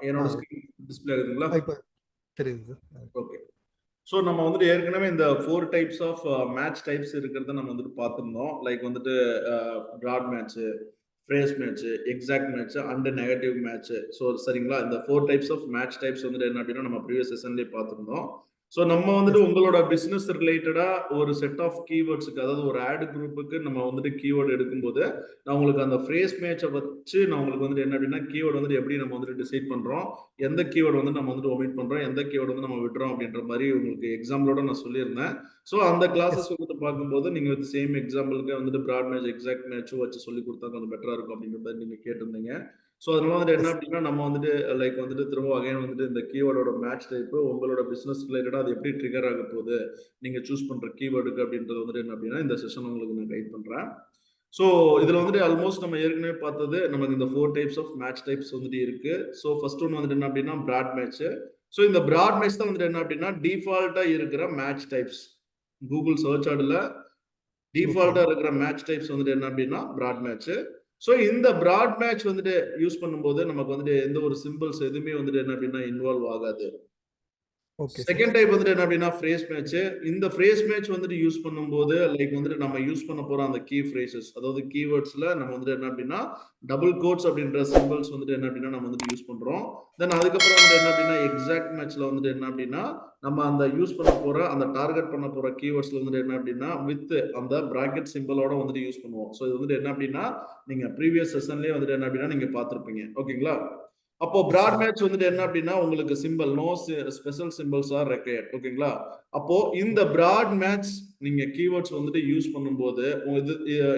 என்னோட ஆ screen display இருக்குங்களா? இப்போ தெரியுது சார். ஓகே. ஸோ நம்ம வந்துட்டு ஏற்கனவே இந்த 4 டைப்ஸ் ஆஃப் மேட்ச் டைப்ஸ் இருக்கிறத நம்ம வந்துட்டு பார்த்துருந்தோம். லைக் வந்துட்டு broad match, phrase match, exact match and negative match. So சரிங்களா? இந்த 4 டைப்ஸ் ஆஃப் மேட்ச் டைப்ஸ் வந்துட்டு என்ன அப்படின்னா நம்ம ப்ரீவியஸ் செஷன்லேயே பார்த்துருந்தோம். ஸோ நம்ம வந்துட்டு எஸ். உங்களோட பிஸ்னஸ் ரிலேட்டடா ஒரு செட் ஆஃப் கீவேர்ட்ஸுக்கு, அதாவது ஒரு ஆட் குரூப்புக்கு நம்ம வந்துட்டு கீவேர்டு எடுக்கும்போது, நான் உங்களுக்கு அந்த ஃப்ரேஸ் மேட்சை வச்சு நான் உங்களுக்கு வந்துட்டு என்ன அப்படின்னா கீவேர்டு வந்துட்டு எப்படி நம்ம வந்துட்டு டிசைட் பண்றோம், எந்த கீவேர்டு வந்து நம்ம வந்துட்டு ஒமிட் பண்றோம், எந்த கீவேர்டு வந்து நம்ம விடுறோம் அப்படின்ற மாதிரி உங்களுக்கு எக்ஸாம்பிளோட நான் சொல்லியிருந்தேன். ஸோ அந்த எஸ். கிளாஸஸ் வந்துட்டு பார்க்கும்போது நீங்க வந்து சேம் எக்ஸாம்பிளுக்கு வந்துட்டு பிராட் மேட்ச், எக்ஸாக்ட் மேட்சும் வச்சு சொல்லி கொடுத்தா கொஞ்சம் பெட்டரா இருக்கும் அப்படின்ற மாதிரி நீங்க கேட்டிருந்தீங்க. ஸோ அதனால வந்துட்டு என்ன எஸ். அப்படின்னா நம்ம வந்துட்டு லைக் வந்துட்டு திரும்ப அகைன் வந்துட்டு இந்த கீவேர்டோட மேட்ச் டைப் உங்களோட பிசினஸ் ரிலேட்டடா அது எப்படி ட்ரிகர் ஆக போகுது நீங்க சூஸ் பண்ற கீவேர்டுக்கு அப்படின்றது வந்துட்டு என்ன அப்படின்னா இந்த செஷன் உங்களுக்கு நான் கைட் பண்றேன். ஸோ இதுல ஓகே. வந்துட்டு ஆல்மோஸ்ட் நம்ம ஏற்கனவே பார்த்தது நமக்கு இந்த 4 டைப்ஸ் ஆஃப் மேட்ச் டைப்ஸ் வந்துட்டு இருக்கு. ஸோ ஃபர்ஸ்ட் ஒன் வந்துட்டு என்ன அப்படின்னா பிராட் மேட்ச். ஸோ இந்த பிராட் மேட்ச் தான் வந்துட்டு என்ன அப்படின்னா டிஃபால்ட்டா இருக்கிற மேட்ச் டைப்ஸ். கூகுள் சர்ச் ஆடுல ஓகே. டிஃபால்ட்டா இருக்கிற மேட்ச் டைப்ஸ் வந்துட்டு என்ன அப்படின்னா பிராட் மேட்ச். ஸோ இந்த பிராட் மேட்ச் வந்துட்டு யூஸ் பண்ணும்போது நமக்கு வந்துட்டு எந்த ஒரு சிம்பிள்ஸ் எதுவுமே வந்துட்டு என்ன அப்படின்னா இன்வால்வ் ஆகாது. Okay sir. செகண்ட் டைப் வந்துட்டு என்ன அப்படின்னா ஃப்ரேஸ் மேட்ச். இந்த ஃப்ரேஸ் மேட்ச் வந்துட்டு யூஸ் பண்ணும்போது லைக் வந்துட்டு நம்ம யூஸ் பண்ண போற அந்த கீ ஃப்ரேசஸ், அதாவது கீவேர்ட்ஸ்ல நம்ம வந்துட்டு என்ன அப்படின்னா டபுள் கோட்ஸ் அப்படின்ற சிம்பிள்ஸ் வந்துட்டு என்ன அப்படின்னா நம்ம வந்துட்டு யூஸ் பண்றோம். தென் அதுக்கப்புறம் வந்துட்டு என்ன அப்படின்னா எக்ஸாக்ட் மேட்ச்ல வந்துட்டு என்ன அப்படின்னா நம்ம அந்த யூஸ் பண்ண போற அந்த டார்கெட் பண்ண போற கீவேர்ட்ஸ்ல வந்துட்டு என்ன அப்படின்னா வித் அந்த பிராக்கெட் சிம்பிளோட வந்துட்டு யூஸ் பண்ணுவோம். ஸோ இது வந்துட்டு என்ன அப்படின்னா நீங்க ப்ரீவியஸ் செஷன்லயே வந்துட்டு என்ன அப்படின்னா நீங்க பார்த்திருப்பீங்க. ஓகேங்களா? அப்போ எஸ் பிராட் சார். மேட்ச் வந்துட்டு என்ன அப்படின்னா உங்களுக்கு simple no special symbols are required. ஓகேங்களா? அப்போ இந்த பிராட் மேட்ச் நீங்க கீவேர்ட்ஸ் வந்துட்டு யூஸ் பண்ணும்போது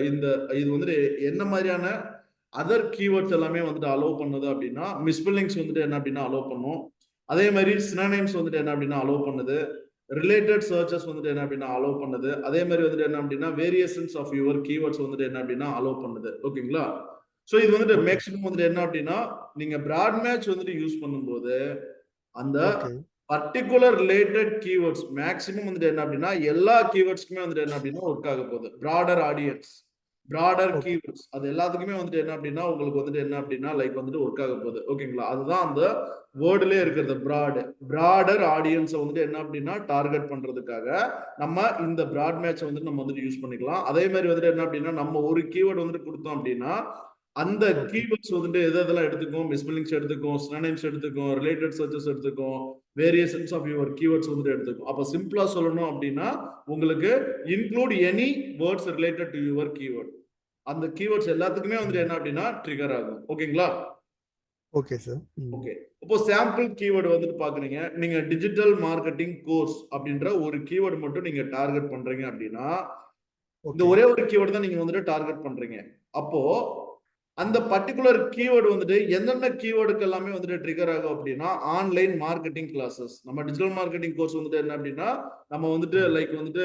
இந்த இது வந்துட்டு என்ன மாதிரியான அதர் கீவேர்ட்ஸ் எல்லாமே வந்துட்டு அலோவ் பண்ணுது அப்படின்னா மிஸ்பெல்லிங்ஸ் வந்துட்டு என்ன அப்படின்னா அலோவ் பண்ணும். அதே மாதிரி சினானிம்ஸ் வந்துட்டு என்ன அப்படின்னா அலோவ் பண்ணுது. ரிலேட்டட் சர்ச்சஸ் வந்துட்டு என்ன அப்படின்னா அலோவ் பண்ணுது. அதே மாதிரி வந்துட்டு என்ன அப்படின்னா வேரியேஷன்ஸ் ஆஃப் யுவர் கீவேர்ட்ஸ் வந்துட்டு என்ன அப்படின்னா அலோவ் பண்ணுது. ஓகேங்களா? ஸோ இது வந்துட்டு ஓகே. மேக்ஸிமம் வந்துட்டு என்ன அப்படின்னா நீங்க பிராட் மேட்ச் வந்துட்டு யூஸ் பண்ணும்போது அந்த okay. Particular related keywords maximum வந்துட்டு என்ன அப்படின்னா எல்லா கீவேர்ட்ஸ்க்குமே வந்துட்டு என்ன அப்படின்னா ஒர்க் ஆக போகுது. Broader audience, broader okay. Keywords அது எல்லாத்துக்குமே வந்துட்டு என்ன அப்படின்னா உங்களுக்கு வந்துட்டு என்ன அப்படின்னா லைக் வந்துட்டு ஒர்க் ஆக போகுது. ஓகேங்களா? அதுதான் அந்த வேர்டுலயே இருக்கிறது பிராடர் ஆடியன்ஸை வந்துட்டு என்ன அப்படின்னா டார்கெட் பண்றதுக்காக நம்ம இந்த பிராட் மேட்சை வந்துட்டு நம்ம வந்துட்டு யூஸ் பண்ணிக்கலாம். அதே மாதிரி வந்துட்டு என்ன அப்படின்னா நம்ம ஒரு கீவேர்டு வந்துட்டு கொடுத்தோம் அப்படின்னா அந்த ஓகே. கீவேர்ட்ஸ் வந்துட்டு எதெல்லாம் எடுத்துக்கும், மிஸ்பெல்லிங்ஸ் எடுத்துக்கும், சினோனிம்ஸ் எடுத்துக்கும், ரிலேட்டட் சர்ச்சஸ் எடுத்துக்கும், வேரியேஷன்ஸ் ஆஃப் யுவர் கீவேர்ட்ஸ் வந்துட்டு எடுத்துக்கும். அப்ப சிம்பிளா சொல்லணும் அப்படின்னா உங்களுக்கு include any words related to your keyword. அந்த கீவேர்ட்ஸ் எல்லாத்துக்குமே வந்துட்டு என்ன அப்படின்னா ட்ரிகர் ஆகும். ஓகேங்களா? Okay sir. ஓகே. இப்போ சாம்பிள் கீவேர்டு வந்துட்டு பாக்குறீங்க. நீங்க டிஜிட்டல் மார்க்கெட்டிங் கோர்ஸ் அப்படின்ற ஒரு கீவேர்டு மட்டும் நீங்க டார்கெட் பண்றீங்க அப்படின்னா இந்த ஓகே. ஒரே ஒரு கீவேர்டு தான் நீங்க வந்துட்டு டார்கெட் பண்றீங்க. அப்போ அந்த பர்டிகுலர் கீவேர்டு வந்துட்டு எந்தெந்த கீவேர்டுக்கு எல்லாமே வந்துட்டு ட்ரிகர் ஆகும் அப்படின்னா ஆன்லைன் மார்க்கெட்டிங் கிளாஸஸ். நம்ம டிஜிட்டல் மார்க்கெட்டிங் கோர்ஸ் வந்துட்டு என்ன அப்படின்னா நம்ம வந்துட்டு லைக் வந்துட்டு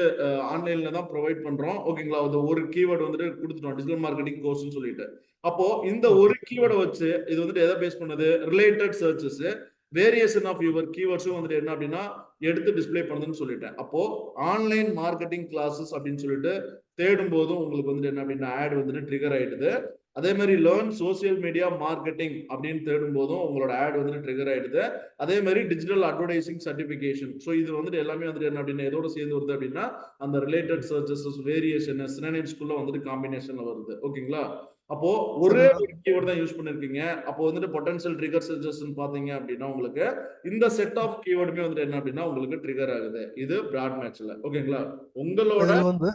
ஆன்லைன்ல தான் ப்ரொவைட் பண்றோம். ஓகேங்களா? அது ஒரு கீவேர்டு வந்துட்டு கொடுத்துட்டோம் டிஜிட்டல் மார்க்கெட்டிங் கோர்ஸ்னு சொல்லிட்டு. அப்போ இந்த ஓகே. ஒரு கீவேர்டை வச்சு இது வந்துட்டு எதை பேஸ் பண்ணுது? Related searches, variation of your கீவேர்ட்ஸும் வந்துட்டு என்ன அப்படின்னா எடுத்து டிஸ்பிளே பண்ணுதுன்னு சொல்லிட்டேன். அப்போ ஆன்லைன் மார்க்கெட்டிங் கிளாஸஸ் அப்படின்னு சொல்லிட்டு தேடும் போதும் உங்களுக்கு வந்துட்டு என்ன அப்படின்னா ஆட் வந்துட்டு ட்ரிகர் ஆயிடுது. அதே மாதிரி லேர்ன் சோசியல் மீடியா மார்க்கெட்டிங் அப்படின்னு தேடும் போதும் உங்களோட ஆட் வந்துட்டு ட்ரிகர் ஆயிடுது. அதே மாதிரி டிஜிட்டல் அட்வர்டைசிங் சர்டிபிகேஷன். ஸோ இது வந்துட்டு எல்லாமே வந்துட்டு என்ன அப்படின்னா எதோட சேர்ந்து வருது அப்படின்னா அந்த ரிலேட்டட் சர்ச்சஸ், வேரியேஷன், சினோனிம்ஸ்குள்ள வந்துட்டு காம்பினேஷன்ல வருது. ஓகேங்களா? அப்போ ஒரே சார் ஒரு கீவேர்ட் தான் யூஸ் பண்ணிருக்கீங்க. அப்போ வந்துட்டு பொட்டன்ஷியல் ட்ரிகர் சஜஷன் பாத்தீங்க அப்படின்னா உங்களுக்கு இந்த செட் ஆஃப் கீவேர்டுமே வந்துட்டு என்ன அப்படின்னா உங்களுக்கு ட்ரிகர் ஆகுது. இது பிராட் மேட்ச்ல. ஓகேங்களா? உங்களோட இதுல வந்து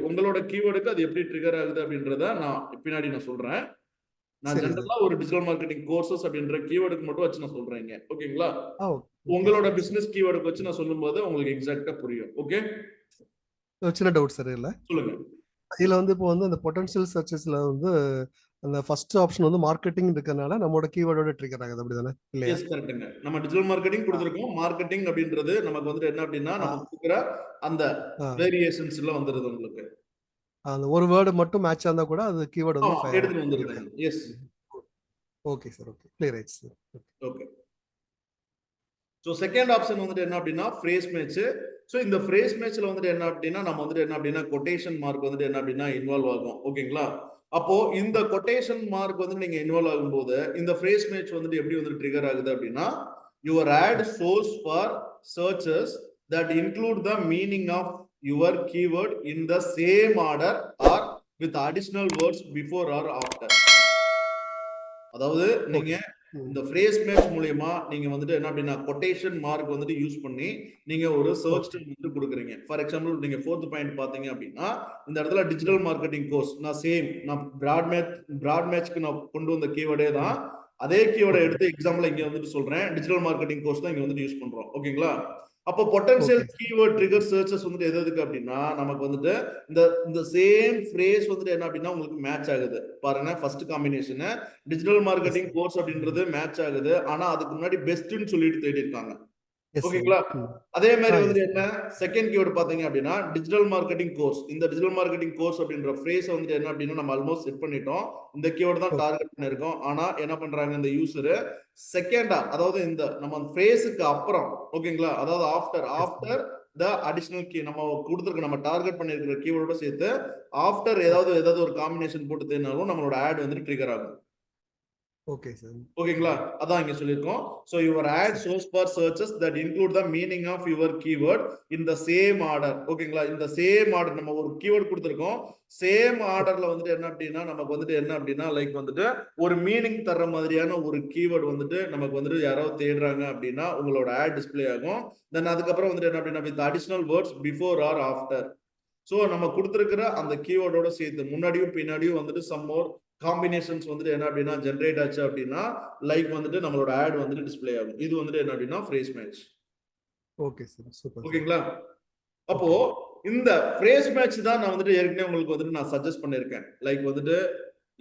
உங்களோட கீவேர்டுக்கு அது எப்படி ட்ரிகர் ஆகுது அப்படின்றத நான் பின்னாடி நான் சொல்றேன். நான் சரி சார். ஜெனரலா ஒரு டிஜிட்டல் மார்க்கெட்டிங் கோர்சஸ் அப்படின்ற கீவேர்டுக்கு மட்டும் வச்சு நான் சொல்றேங்க. ஓகேங்களா? ஓகே உங்களோட சார். பிசினஸ் கீவேர்டுக்கு வச்சு நான் சொல்லும்போது உங்களுக்கு எக்ஸாக்ட்டா புரியும். ஓகே? ஒரு சின்ன டவுட் சார் இல்ல. சொல்லுங்க. இதுல வந்து இப்போ வந்து அந்த பொட்டன்ஷியல் சர்ச்சஸ்ல வந்து அந்த ஃபர்ஸ்ட் ஆப்ஷன் வந்து மார்க்கெட்டிங் இருக்கறனால நம்மளோட கீவேர்டோட ட்ரிகர் ஆகுது அப்படிதானே? இல்லையா? எஸ் கரெக்ட்டுங்க. நம்ம டிஜிட்டல் மார்க்கெட்டிங் ஆ. குடுத்திருக்கோம். மார்க்கெட்டிங் அப்படின்றது நமக்கு வந்துட்டு என்ன அப்படின்னா ஆ. நம்ம குடுக்குற அந்த ஆ. வேரியேஷன்ஸ்ல வந்துருது உங்களுக்கு. அந்த ஒரு வேர்டு மட்டும் மேட்ச் இருந்தா கூட அது கீவேர்ட் வந்து ஆமா, எடுத்துட்டு வந்துருதுங்க. Yes. Okay sir. Okay. Clear ஆயிடுச்சு sir. Okay. So second option வந்துட்டு என்ன அப்படின்னா ஃப்ரேஸ் மேட்ச். ஸோ இந்த ஃப்ரேஸ் மேட்ச்ல வந்துட்டு என்ன அப்படின்னா நம்ம வந்துட்டு என்ன அப்படின்னா கொட்டேஷன் மார்க் வந்துட்டு என்ன அப்படின்னா இன்வால்வ் ஆகும். ஓகேங்களா? அப்போ இந்த கொட்டேஷன் மார்க் வந்து நீங்க இன்வால்வ் ஆகும்போது இந்த ஃப்ரேஸ் மேட்ச் வந்துட்டு எப்படி வந்து ட்ரிகர் ஆகுது அப்படின்னா யுவர் ஆட் சோர்ஸ் for searches that include the meaning of your keyword in the same order or with additional words before or after. அதாவது நீங்க இந்த ஃப்ரேஸ் மேட்ச் மூலமா நீங்க வந்துட்டு என்ன அப்படின்னா கொட்டேஷன் மார்க் வந்துட்டு யூஸ் பண்ணி நீங்க ஒரு சர்ச் டெர்ம் வந்து கொடுக்குறீங்க. ஃபார் எக்ஸாம்பிள் நீங்க 4th பாயிண்ட் பாத்தீங்க அப்படின்னா இந்த இடத்துல டிஜிட்டல் மார்க்கெட்டிங் கோர்ஸ் நான் பிராட் மேட்ச்க்கு நான் கொண்டு வந்த கீவேர்டே தான் அதே கீவேர்டை எடுத்து எக்ஸாம்பிள் இங்க வந்துட்டு சொல்றேன். டிஜிட்டல் மார்க்கெட்டிங் கோர்ஸ் தான் இங்க வந்துட்டு யூஸ் பண்றோம். ஓகேங்களா? அப்போ பொட்டன்ஷியல் கீவேர்ட் ட்ரிகர் சர்ச்சஸ் வந்துட்டு எதுக்கு அப்படின்னா நமக்கு வந்துட்டு இந்த சேம் ஃப்ரேஸ் வந்துட்டு என்ன அப்படின்னா உங்களுக்கு மேட்ச் ஆகுது. பாருங்க first combination digital marketing course அப்படின்றது மேட்ச் ஆகுது. ஆனா அதுக்கு முன்னாடி பெஸ்ட்னு சொல்லிட்டு தேடி இருக்காங்க. ஓகேங்களா? அதே மாதிரி வந்துட்டு என்ன செகண்ட் கீவேர்ட் பாத்தீங்க அப்படின்னா டிஜிட்டல் மார்க்கெட்டிங் கோர்ஸ். இந்த டிஜிட்டல் மார்க்கெட்டிங் கோர்ஸ் அப்படின்ற ஃப்ரேஸ் வந்துட்டு என்ன அப்படின்னா நம்ம ஆல்மோஸ்ட் செட் பண்ணிட்டோம். இந்த கீவேர்ட் தான் டார்கெட் பண்ணிருக்கோம். ஆனா என்ன பண்றாங்க இந்த யூசர் செகண்டா அதாவது இந்த நம்ம ஃப்ரேஸுக்கு அப்புறம் ஓகேங்களா அதாவது ஆஃப்டர் த அடிஷனல் கீ நம்ம கொடுத்துருக்க நம்ம டார்கெட் பண்ணிருக்கிற கீவேர்டோட சேர்த்து ஆஃப்டர் ஏதாவது ஒரு காம்பினேஷன் போட்டு தேடினாலும் நம்மளோட ஆட் வந்துட்டு ட்ரிகர் ஆகும். Okay sir. ஓகேங்களா? அதான் இங்க சொல்லிருக்கோம். So your ad source for searches that include the meaning of your keyword in the same order. ஓகேங்களா? இந்த சேம் ஆர்டர் நம்ம ஒரு கீவேர்ட் கொடுத்திருக்கோம். சேம் ஆர்டர்ல வந்துட்டு என்ன அப்படின்னா நமக்கு வந்துட்டு என்ன அப்படின்னா லைக் வந்துட்டு ஒரு மீனிங் தர்ற மாதிரியான ஒரு கீவேர்ட் வந்துட்டு நமக்கு வந்துட்டு யாராவது தேடுறாங்க அப்படின்னா உங்களோட ஆட் டிஸ்ப்ளே ஆகும். தென் அதுக்கப்புறம் வந்துட்டு என்ன அப்படின்னா with additional words before or after. So நம்ம கொடுத்திருக்கிற அந்த கீவேர்டோட சேர்த்து முன்னாடியும் பின்னாடியும் வந்துட்டு சம் மோர் காம்பினேஷன்ஸ் வந்துட்டு என்ன அப்படின்னா ஜெனரேட் ஆச்சு அப்படின்னா லைக் வந்துட்டு நம்மளோட ஆட் வந்துட்டு டிஸ்ப்ளே ஆகும். இது வந்துட்டு என்ன அப்படின்னா phrase match. Okay sir, super. ஓகேங்களா? அப்போ இந்த ஃப்ரேஸ் மேட்ச் தான் நான் வந்துட்டு ஏற்கனவே உங்களுக்கு வந்துட்டு நான் சஜஸ்ட் பண்ணிருக்கேன். லைக் வந்துட்டு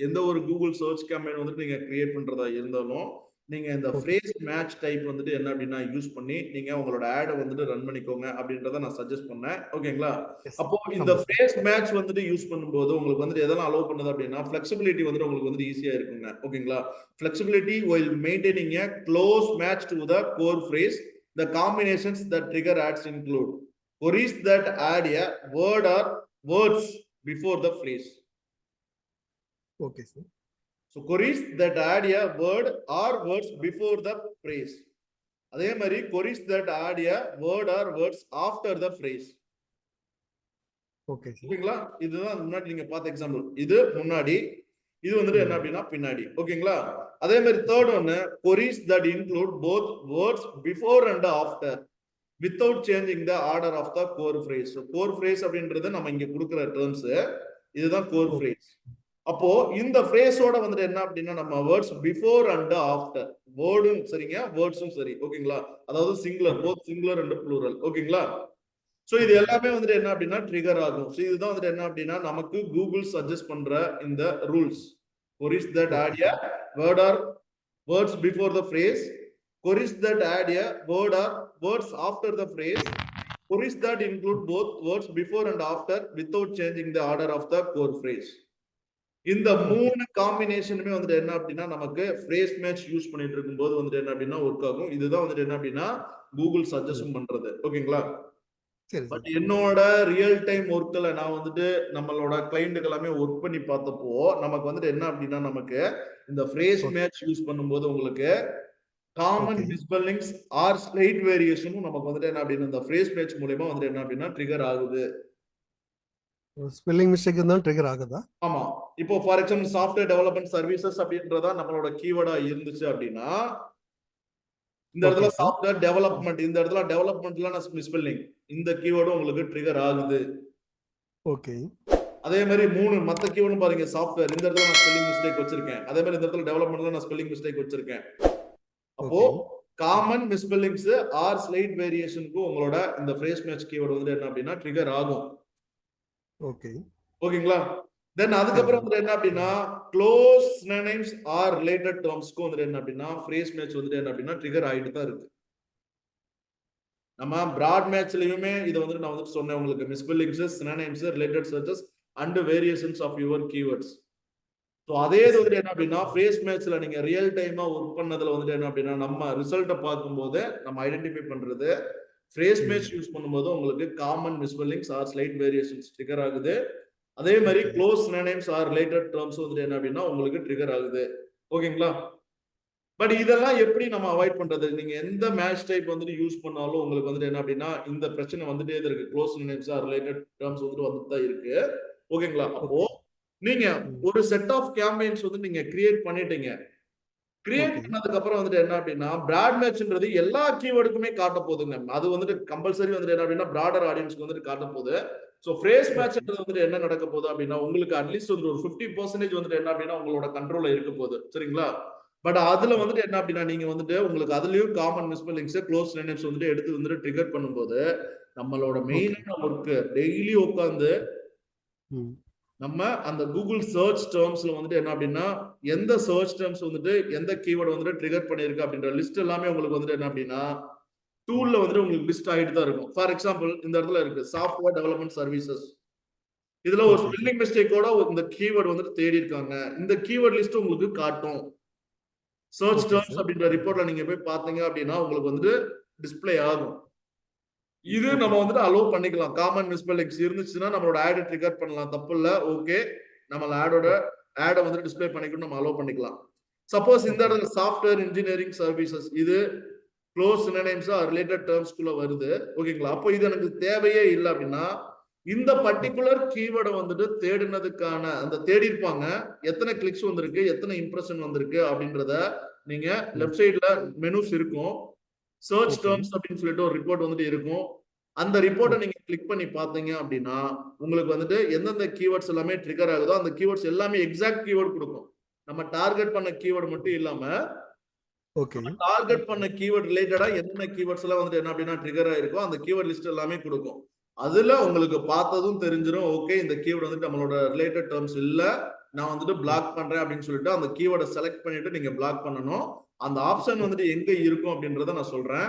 எந்த ஒரு கூகுள் சர்ச் கேம்பெயின் வந்துட்டு நீங்க கிரியேட் பண்றதா இருந்தாலும் நீங்க இந்த ஃப்ரேஸ் மேட்ச் டைப் வந்துட்டு என்ன அப்படின்னா யூஸ் பண்ணி நீங்க உங்களோட ஆட் வந்துட்டு ரன் பண்ணிக்கோங்க அப்படின்றத நான் சஜஸ்ட் பண்ணேன். ஓகேங்களா? அப்போ இந்த ஃப்ரேஸ் மேட்ச் வந்துட்டு யூஸ் பண்ணும்போது உங்களுக்கு வந்துட்டு எதெல்லாம் அலோவ் பண்ணுது அப்படின்னா ஃபிளெக்சிபிலிட்டி வந்துட்டு உங்களுக்கு வந்துட்டு ஈஸியா இருக்குங்க. ஓகேங்களா? Flexibility while maintaining a close match to the core phrase. The combinations that trigger ads include queries that add a word or words before the phrase. Okay sir. So queries that add a word or words before the phrase. அதே மாதிரி queries that add a word or words after the phrase. Okay sir. ஓகேங்களா? இதுதான் முன்னாடி நீங்க பார்த்த example. இது முன்னாடி, இது வந்துட்டு என்ன அப்படின்னா பின்னாடி. ஓகேங்களா? அதே மாதிரி தேர்ட் ஒன்னு queries that include both words before and after without changing the order of the core phrase. So core phrase அப்படின்றது நம்ம இங்க கொடுக்கிற டேர்ம்ஸ் இதுதான் core phrase. அப்போ இந்த ஃப்ரேஸோட வந்துட்டு என்ன அப்படின்னா நம்ம வேர்ட்ஸ் பிஃபோர் அண்ட் ஆஃப்டர் வேர்டும் சரிங்க வேர்ட்ஸும் சரி. ஓகேங்களா? அதாவது singular both singular and plural. ஓகேங்களா? சோ இது எல்லாமே வந்துட்டு என்ன அப்படின்னா ட்ரிகர் ஆகும். சோ இதுதான் வந்துட்டு என்ன அப்படின்னா நமக்கு கூகுள் சஜஸ்ட் பண்ற இந்த rules. queries that add a word or words before the phrase, queries that add a word or words after the phrase, queries that include both words before and after without changing the order of the core phrase. இந்த மூணு காம்பினேஷனுமே வந்துட்டு என்ன அப்படின்னா நமக்கு phrase match use பண்ணிட்டு இருக்கும்போது வந்துட்டு என்ன அப்படின்னா ஒர்க் ஆகும். இதுதான் வந்துட்டு என்ன அப்படின்னா கூகுள் சஜஷன் பண்றது. ஓகேங்களா? பட் என்னோட ரியல் டைம் ஒர்க்ல நான் வந்துட்டு நம்மளோட கிளைண்ட்டுக்கு எல்லாமே ஒர்க் பண்ணி பார்த்தப்போ நமக்கு வந்துட்டு என்ன அப்படின்னா நமக்கு இந்த ஃப்ரேஸ் மேட்ச் யூஸ் பண்ணும்போது உங்களுக்கு காமன் மிஸ்பெல்லிங்ஸ் ஆர் ஸ்லைட் வேரியேஷனும் நமக்கு வந்துட்டு என்ன அப்படின்னா இந்த ஃப்ரேஸ் மேட்ச் மூலமா வந்துட்டு என்ன அப்படின்னா ட்ரிகர் ஆகுது. ஸ்பெல்லிங் மிஸ்டேக் இருந்தா ட்ரிகர் ஆகுதா? ஆமா. இப்போ for example software development services அப்படின்றதா நம்மளோட கீவேர்டா இருந்துச்சு அப்படின்னா இந்த இடத்துல சாஃப்ட்வேர் டெவலப்மென்ட் இந்த இடத்துல டெவலப்மென்ட்ல நான் மிஸ்பெல்லிங் இந்த கீவேர்டும் உங்களுக்கு ட்ரிகர் ஆகுது. ஓகே. அதே மாதிரி மூணு மத்த கீவேர்டும் பாருங்க சாஃப்ட்வேர் இந்த இடத்துல நான் ஸ்பெல்லிங் மிஸ்டேக் வச்சிருக்கேன். அதே மாதிரி இந்த இடத்துல டெவலப்மென்ட்ல நான் ஸ்பெல்லிங் மிஸ்டேக் வச்சிருக்கேன். அப்போ காமன் மிஸ்பெல்லிங்ஸ் ஆர் ஸ்லைட் வேரியேஷனுக்கு உங்களோட இந்த ஃப்ரேஸ் மேட்ச் கீவேர்ட் வந்து என்ன அப்படின்னா ட்ரிகர் ஆகும். ஓகே. ஓகேங்களா? தென் அதுக்கப்புறம் வந்து என்ன அப்படின்னா க்ளோஸ் சினோனிம்ஸ் ஆர் ரிலேட்டட் டேர்ம்ஸ்க்கு வந்து என்ன அப்படின்னா ஃப்ரேஸ் மேட்ச் வந்து என்ன அப்படின்னா ட்ரிகர் ஆயிட்டு தான் இருக்கு. நம்ம பிராட் மேட்ச்லயுமே இதை வந்து நான் வந்து சொன்னேன் உங்களுக்கு misspellings, synonyms, related searches and variations of your keywords. So அதே இது வந்து என்ன அப்படின்னா ஃப்ரேஸ் மேட்ச்ல நீங்க ரியல் டைமா ஒர்க் பண்ணதுல வந்துட்டு என்ன அப்படின்னா நம்ம ரிசல்ட்டை பார்க்கும்போது நம்ம ஐடென்டிஃபை பண்றது ஃப்ரேஸ் மேட்ச் யூஸ் பண்ணும்போது உங்களுக்கு common misspellings or slight variations trigger ஆகுது. அதே மாதிரி Okay. Close synonyms or related terms வந்துட்டு என்ன அப்படின்னா உங்களுக்கு ட்ரிகர் ஆகுது. ஓகேங்களா? பட் இதெல்லாம் எப்படி நம்ம அவாய்ட் பண்றது? நீங்க எந்த மேட்ச் டைப் வந்துட்டு யூஸ் பண்ணாலும் உங்களுக்கு வந்துட்டு என்ன அப்படின்னா இந்த பிரச்சனை வந்துட்டே தான் இருக்கு. Close synonyms or related terms வந்துட்டு வந்துட்டு தான் இருக்கு. ஓகேங்களா? அப்போ Okay. நீங்க ம். ஒரு செட் ஆஃப் கேம்பெயின்ஸ் வந்து நீங்க கிரியேட் பண்ணிட்டீங்க. Create Okay. பண்ணதுக்கு அப்புறம் வந்துட்டு என்ன அப்படின்னா பிராட் மேட்ச்ன்றது எல்லா கீவேர்டுக்குமே காட்ட போகுதுங்க. அது வந்துட்டு கம்பல்சரி வந்துட்டு என்ன அப்படின்னா பிராடர் ஆடியன்ஸ்க்கு வந்துட்டு காட்ட போகுது. So phrase Okay. மேட்ச்ன்றது வந்துட்டு என்ன நடக்க போகுது அப்படின்னா உங்களுக்கு அட்லீஸ்ட் வந்து ஒரு 50% வந்துட்டு என்ன அப்படின்னா உங்களோட கண்ட்ரோல்ல இருக்க போகுது. சரிங்களா? பட் அதுல வந்துட்டு என்ன அப்படின்னா நீங்க வந்துட்டு உங்களுக்கு அதுலயும் காமன் மிஸ்பெல்லிங்ஸ் க்ளோஸ் சினோனிம்ஸ் வந்துட்டு எடுத்து வந்துட்டு ட்ரிகர் பண்ணும்போது நம்மளோட Okay. மெயினான ஒர்க் டெய்லி உட்கார்ந்து ம். நம்ம அந்த கூகுள் சர்ச் டேர்ம்ஸ்ல வந்துட்டு என்ன அப்படின்னா எந்த சர்ச் டேர்ம்ஸ் வந்துட்டு எந்த கீவேர்டு வந்துட்டு ட்ரிகர் பண்ணிருக்கு அப்படின்ற லிஸ்ட் எல்லாமே உங்களுக்கு வந்துட்டு என்ன அப்படின்னா டூல்ல வந்துட்டு உங்களுக்கு லிஸ்ட் ஆகிட்டு தான் இருக்கும். ஃபார் எக்ஸாம்பிள் இந்த இடத்துல இருக்கு சாஃப்ட்வேர் டெவலப்மெண்ட் சர்வீசஸ். இதுல ஒரு Okay. ஸ்பெல்லிங் மிஸ்டேக்கோட இந்த கீவேர்டு வந்துட்டு தேடி இருக்காங்க. இந்த கீவேர்ட் லிஸ்ட் உங்களுக்கு காட்டும். Search Okay, terms sir. அப்படின்ற ரிப்போர்ட்ல நீங்க போய் பாத்தீங்க அப்படின்னா உங்களுக்கு வந்துட்டு டிஸ்ப்ளே ஆகும். இது Okay, நம்ம sir. வந்துட்டு அலோவ் பண்ணிக்கலாம். காமன் மிஸ்பெல்லிங்ஸ் இருந்துச்சுன்னா நம்மளோட ஆட் ட்ரிகர் பண்ணலாம். தப்பு இல்ல. ஓகே. நம்ம ஆட வந்து டிஸ்ப்ளே பண்ணிக்கணும் நம்ம அலோவ் பண்ணிக்கலாம். சப்போஸ் இந்த Okay. இடத்துல சாஃப்ட்வேர் இன்ஜினியரிங் சர்வீசஸ் இது க்ளோஸ் சினோனிம்ஸா ரிலேட்டட் டேர்ம்ஸ்க்குள்ள வருது. ஓகேங்களா? அப்போ இது எனக்கு தேவையே இல்ல அப்படின்னா இந்த பர்టిక్యులர் கீவேர்டை வந்துட்டு தேடினதுக்கான அந்த தேடி இருப்பாங்க. எத்தனை கிளிக்ஸ் வந்திருக்கு, எத்தனை இம்ப்ரஷன் வந்திருக்கு அப்படின்றத நீங்க லெஃப்ட் சைடுல மெனுஸ் இருக்கும். Search Okay. டேர்ம்ஸ் அப்படின்னு சொல்லிட்டு ஒரு ரிப்போர்ட் வந்துட்டு இருக்கும். அந்த ரிப்போர்ட்டை Okay. நீங்க கிளிக் பண்ணி பார்த்தீங்க அப்படின்னா உங்களுக்கு வந்துட்டு எந்தெந்த கீவேர்ட்ஸ் எல்லாமே ட்ரிகர் ஆகுதோ அந்த கீவேர்ட்ஸ் எல்லாமே எக்ஸாக்ட் கீவேர்ட் கொடுக்கும். நம்ம டார்கெட் பண்ண கீவேர்ட் மட்டும் இல்லாம Okay. டார்கெட் பண்ண கீவேர்ட் ரிலேட்டடா என்னென்ன கீவேர்ட்ஸ் எல்லாம் வந்துட்டு என்ன அப்படின்னா ட்ரிகர் ஆயிருக்கோ அந்த கீவேர்ட் லிஸ்ட் எல்லாமே கொடுக்கும். அதுல உங்களுக்கு பார்த்ததும் தெரிஞ்சிடும். ஓகே இந்த கீவேர்ட் வந்துட்டு நம்மளோட ரிலேட்டட் டேர்ம்ஸ் இல்ல. நான் வந்துட்டு பிளாக் பண்றேன் அப்படின்னு சொல்லிட்டு அந்த கீவேர்டை செலக்ட் பண்ணிட்டு நீங்க பிளாக் பண்ணணும். அந்த ஆப்ஷன் வந்துட்டு எங்க இருக்கும் அப்படின்றத நான் சொல்றேன்.